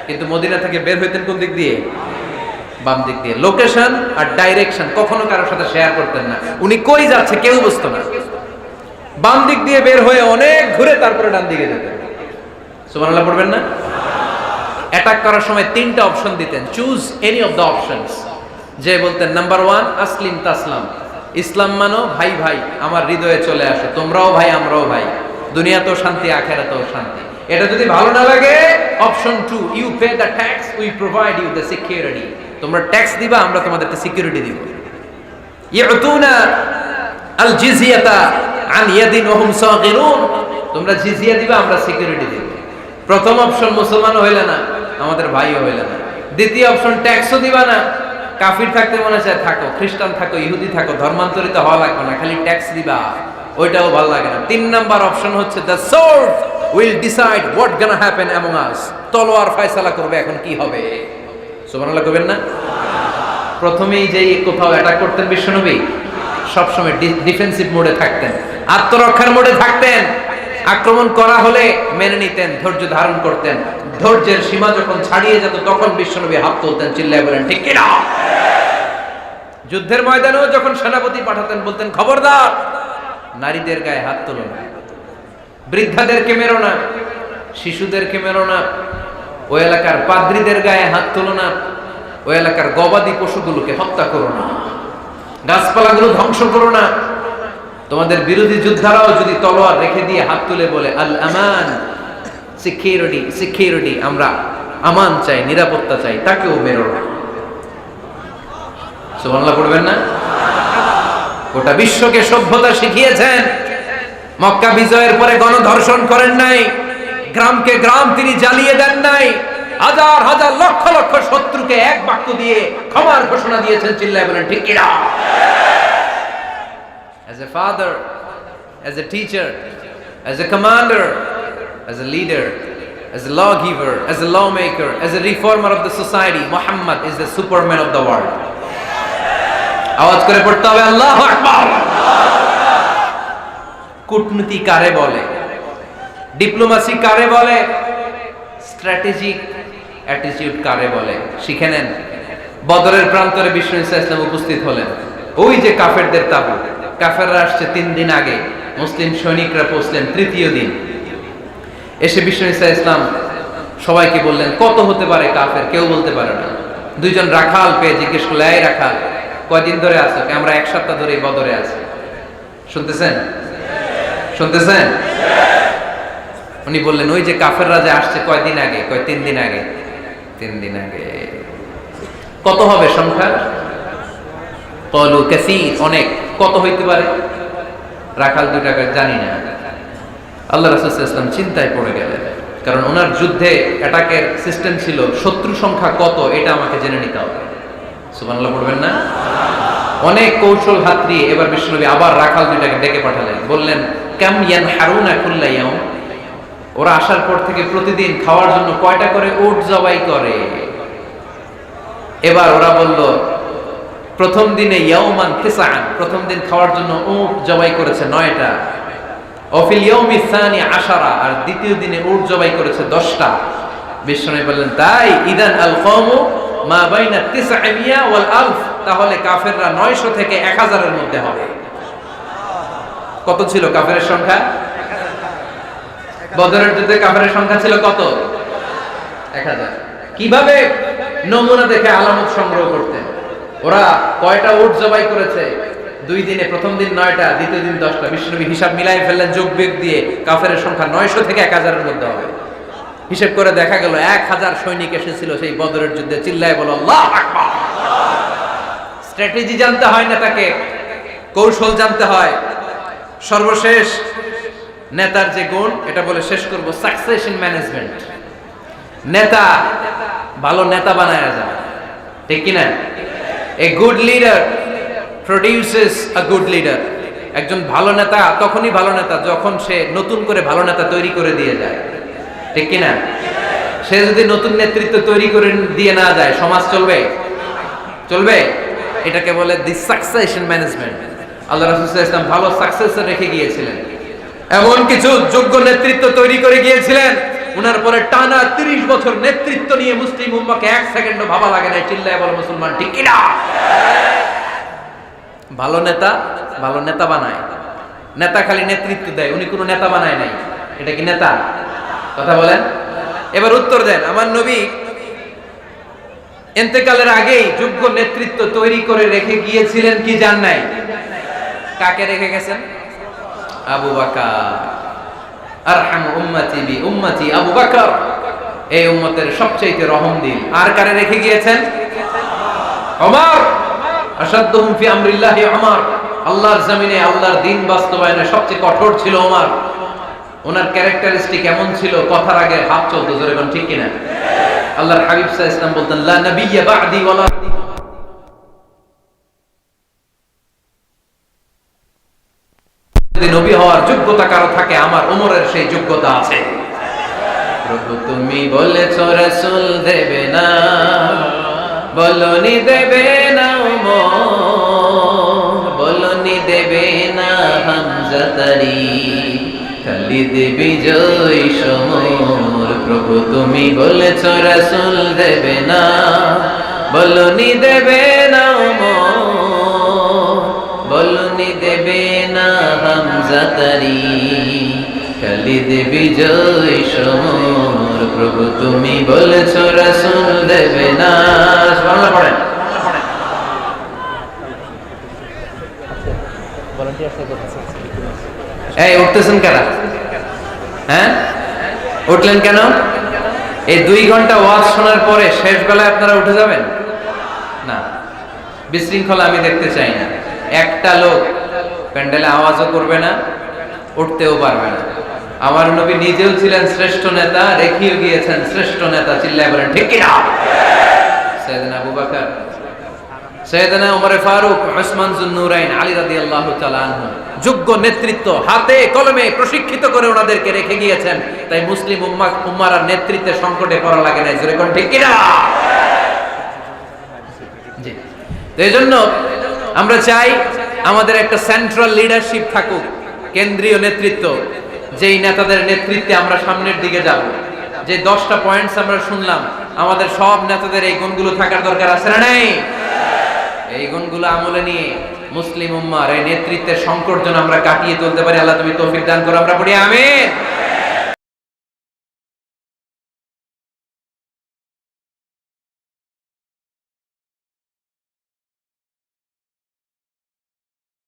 কিন্তু মদিনা থেকে বের হইতেন কোন দিক দিয়ে? বাম দিক দিয়ে। লোকেশন আর ডাইরেকশন কখনো কারোর সাথে শেয়ার করতেন না। উনি কই যাচ্ছে কেউ বুঝতো না। বাম দিক দিয়ে বের হয়ে অনেক ঘুরে তারপরে ডান দিকে যেতেন। সুবহানাল্লাহ পড়বেন না? অ্যাটাক করার সময় 3টা অপশন দিতেন, choose any of the options. যে বলতেন নাম্বার 1 আসলিম তাসলাম, ইসলাম মানো, ভাই ভাই আমার হৃদয়ে চলে আসো, তোমরাও ভাই আমরাও ভাই, দুনিয়াতেও শান্তি আখিরাতেও শান্তি। এটা যদি ভালো না লাগে, option 2 you pay the tax, we provide you the security. তোমরা ট্যাক্স দিবা, আমরা তোমাদেরকে সিকিউরিটি দিব। ইয়াতুনা আল জিজিয়াতা আন ইয়াদিন ওয়া হুম সাগিরুন, তোমরা জিজিয়া দিবা, আমরা সিকিউরিটি দিব। প্রথম অপশন মুসলমান হইলে না, আমাদের ভাইও হইলে না। দ্বিতীয় অপশন ট্যাক্সও দিবা না, কাফির থাকতে মনে চায় থাকো, খ্রিস্টান থাকো, ইহুদি থাকো, ধর্মান্তরিত হওয়া লাগবে না, খালি ট্যাক্স দিবা, ওইটাও ভালো লাগে না। 3 নাম্বার অপশন হচ্ছে the sword will decide what gonna happen among আস, তলোয়ার ফয়সালা করবে এখন কি হবে। সুবহানাল্লাহ কইবেন না? প্রথমেই যেই কোথাও অ্যাটাক করতেন বিশ্বনবী সবসময় ডিফেন্সিভ মোডে থাকতেন, আত্মরক্ষার মোডে থাকতেন। আক্রমণ করা হলে মেনে নিতেন, ধৈর্য ধারণ করতেন। ধৈর্যের সীমা যখন ছাড়িয়ে যেত তখন বিশ্বনবী হাত তুলতেন, চিল্লায় বলেন ঠিক কিনা। যুদ্ধের ময়দানেও যখন সেনাপতি পাঠাতেন বলতেন খবরদার নারীদের গায়ে হাত তোলো না, বৃদ্ধাদেরকে মেরো না, শিশুদেরকে মেরো না, ওই এলাকার পাদ্রীদের গায়ে হাত তোলো না, ওই এলাকার গবাদি পশুগুলোকে হত্যা করো না, গাছপালাগুলো ধ্বংস করো না। তোমাদের বিরোধী যোদ্ধারাও যদি তলোয়ার রেখে দিয়ে হাত তুলে বলে আল আমান, সিকিউরিটি সিকিউরিটি, আমরা আমান চাই, নিরাপত্তা চাই, তাকেও মেরো না। সুবহানাল্লাহ পড়বেন না? গোটা বিশ্বকে সভ্যতা শিখিয়েছেন। মক্কা বিজয়ের পরে গণধর্ষণ করেন নাই, গ্রামকে গ্রাম তিনি জ্বালিয়ে দেন নাই, হাজার হাজার লক্ষ লক্ষ শত্রুকে এক বাক্য দিয়ে ক্ষমার ঘোষণা দিয়েছেন, চিল্লায় বলেন ঠিক কিনা। As a father, as a teacher, as a commander, as a leader, as a lawgiver, as a lawmaker, as a reformer of the society, Muhammad is the superman of the world. আওয়াজ করে পড়তে হবে আল্লাহু আকবার। কূটনীতি কারে বলে, diplomacy কারে বলে, স্ট্র্যাটেজিক অ্যাটিটিউড কারে বলে শিখে নেন। বদরের প্রান্তরে বিশ্ব ইসলাম উপস্থিত হলেন। ওই যে কাফেরদের তাবু, কাফেররা আসছে 3 দিন আগে, মুসলিম সৈনিকরা পৌঁছলেন 3য় দিন। এসে বিশ্ব ইসলাম সবাইকে বললেন কত হতে পারে কাফের, কেউ বলতে পারে না। 2 জন রাখাল পেয়ে জিজ্ঞেস করলে এই রাখাল কয়দিন ধরে আছো? আমরা 1 সপ্তাহ ধরে বদরে আছি। শুনতেছেন শুনতেছেন? উনি বললেন ওই যে কাফেররা যে আসছে কয়দিন আগে? 3 দিন আগে। 3 দিন আগে। কত হবে সংখ্যা? কলু কাসীর, অনেক। কত হইতে পারে? রাখাল 2 টাকা জানি না। আল্লাহ রাসূল সাল্লাল্লাহু আলাইহি ওয়াসাল্লাম চিন্তায় পড়ে গেলেন, কারণ ওনার যুদ্ধে অ্যাটাকের সিস্টেম ছিল শত্রু সংখ্যা কত এটা আমাকে জেনে নিতে হবে। সুবহানাল্লাহ পড়বেন না? অনেক কৌশল হাত দিয়ে এবার বিশ্বনবী আবার রাখাল 2টাকে ডেকে পাঠালেন, বললেন কাম ইয়ানহারুনা কুল্লা ইয়াউম, ওরা আসার পর থেকে প্রতিদিন খাওয়ার জন্য কয়টা করে উট জবাই করে? এবার ওরা বলল প্রথম দিনে ইয়াউমান তিসআন, প্রথম দিন খাওয়ার জন্য উট জবাই করেছে 9টা। অফিল ইয়াউমি সানি 10, আর দ্বিতীয় দিনে উট জবাই করেছে 10টা। বিশ্বনবী বললেন তাই ইদান আল কওমু মা বাইনা 900 ওয়াল 1000, তাহলে কাফেররা 900 থেকে 1000 এর মধ্যে হবে। কত ছিল কাফেরের সংখ্যা? বদরের যুদ্ধে কাফেরের সংখ্যা ছিল কত? 1000। কিভাবে নমুনা দেখে আলামত সংগ্রহ করতেন? ওরা কয়টা উট জবাই করেছে 2 দিনে? প্রথম দিন 9টা, দ্বিতীয় দিন 10টা। বিশ্বনবী হিসাব মিলাই ফেললেন যোগ বিয়োগ দিয়ে, কাফেরের সংখ্যা 900 থেকে 1000 এর মধ্যে হবে। হিসাব করে দেখা গেল 1000 সৈনিক এসেছিল সেই বদরের যুদ্ধে। চিল্লায় বলো আল্লাহু আকবার। স্ট্র্যাটেজি জানতে হয় না, তাকে কৌশল জানতে হয়। সর্বশেষ নেতার যে গুণ, এটা বলে শেষ করব, সাকসেশন ম্যানেজমেন্ট। নেতা ভালো নেতা বানায় যায়, ঠিক কি না? A good leader produces a good leader. একজন ভালো নেতা তখনই ভালো নেতা যখন সে নতুন করে ভালো নেতা তৈরি করে দিয়ে যায়, ঠিক কি না? সে যদি নতুন নেতৃত্ব তৈরি করে দিয়ে না যায়, সমাজ চলবে? চলবে? এটাকে বলে দি সাকসেশন ম্যানেজমেন্ট। আল্লাহ রাসূল সাল্লাল্লাহু আলাইহি ওয়াসাল্লাম ভালো সাকসেসর রেখে গিয়েছিলেন, এমন কিছু যোগ্য নেতৃত্ব তৈরি করে গিয়েছিলেন। উনার পরে টানা 30 বছর নেতৃত্ব নিয়ে মুসলিম উম্মাহকে 1 সেকেন্ডও ভাবা লাগে না। চিল্লায় বলো মুসলমান ঠিক কি না? ভালো নেতা বানায়। নেতা খালি নেতৃত্ব দেয়, উনি কোনো নেতা বানায় নাই। এটা কি নেতা? কথা বলেন। এবার উত্তর দেন। আমার নবী ইন্তেকালের আগেই যোগ্য নেতৃত্ব তৈরি করে রেখে গিয়েছিলেন কি জান নাই? কাকে রেখে গেছেন? আবু বকর। আরহামু উম্মতি বি উম্মতি আবু বকর, এই উম্মতের সবচেয়ে রহমদিল। আর কারে রেখে গিয়েছেন? ওমর। আশাদ্দুহুম ফি আমরিল্লাহি ওমর, আল্লাহর জমিনে আল্লাহর দ্বীন বাস্তবায়নে সবচেয়ে কঠোর ছিল ওমর। ওনার ক্যারেক্টারিস্টিক এমন ছিল, কথার আগে হাত চলতো, জোরে বলেন ঠিক কিনা? আল্লাহর হাবিব সাল্লাল্লাহু আলাইহি ওয়াসাল্লাম বলতেন লা নাবিয়্যা বা'দি ওয়ালা, যদি নবী হওয়ার যোগ্যতা কারো থাকে আমার ওমরের সেই যোগ্যতা আছে। প্রভু তুমি বলেছো রাসূল দেবে না, বলনি দেবে না, ওমর, বলনি দেবে না হামজা তারি, খালিদ বিজয় সমর। প্রভু তুমি বলেছ রাসূল দেবে না, বলনি দেবে না ওমর, বলনি দেবে না হামজা তারি, খালিদ বিজয় সমর। প্রভু তুমি বলেছ রাসূল দেবে না। সুবহানাল্লাহ পড়েন। এই উঠতেছেন কারা? হ্যাঁ, উঠলেন কেন? এই 2 ঘন্টা ওয়াজ শোনার পরে শেষ বেলায় আপনারা উঠে যাবেন না? বিশৃঙ্খলা আমি দেখতে চাই না। একটা লোক প্যান্ডেলে আওয়াজও করবে না, উঠতেও পারবে না। আমার নবী নিজেও ছিলেন শ্রেষ্ঠ নেতা, রেখেও গিয়েছেন শ্রেষ্ঠ নেতা। চিল্লায় বলেন ঠিক কিনা? সাইয়েদনা আবু বকর, সাইয়েদনা ওমর ফারুক, উসমান যুন্নুরাইন, আলী রাদিয়াল্লাহু তাআলা আনহু যোগ্য নেতৃত্ব হাতে কলমে প্রশিক্ষিত করে ওনাদেরকে রেখে গিয়েছেন। তাই মুসলিম উম্মার নেতৃত্বের সংকটে পড়া লাগে না। জোরে কোন ঠিক কিনা? জি। তো এইজন্য আমরা চাই আমাদের একটা সেন্ট্রাল লিডারশিপ থাকুক, কেন্দ্রীয় নেতৃত্ব, যেই নেতাদের নেতৃত্বে আমরা সামনের দিকে যাব। যে 10টা পয়েন্টস আমরা শুনলাম, আমাদের সব নেতাদের এই গুণগুলো থাকার দরকার আছে না নাই? এই গুণগুলো আমলে নিয়ে মুসলিম উম্মার এই নেতৃত্বের সংকট যেন আমরা কাটিয়ে তুলতে পারি। আল্লাহ তুমি তৌফিক দান করো। আমরা পড়ি আমিন।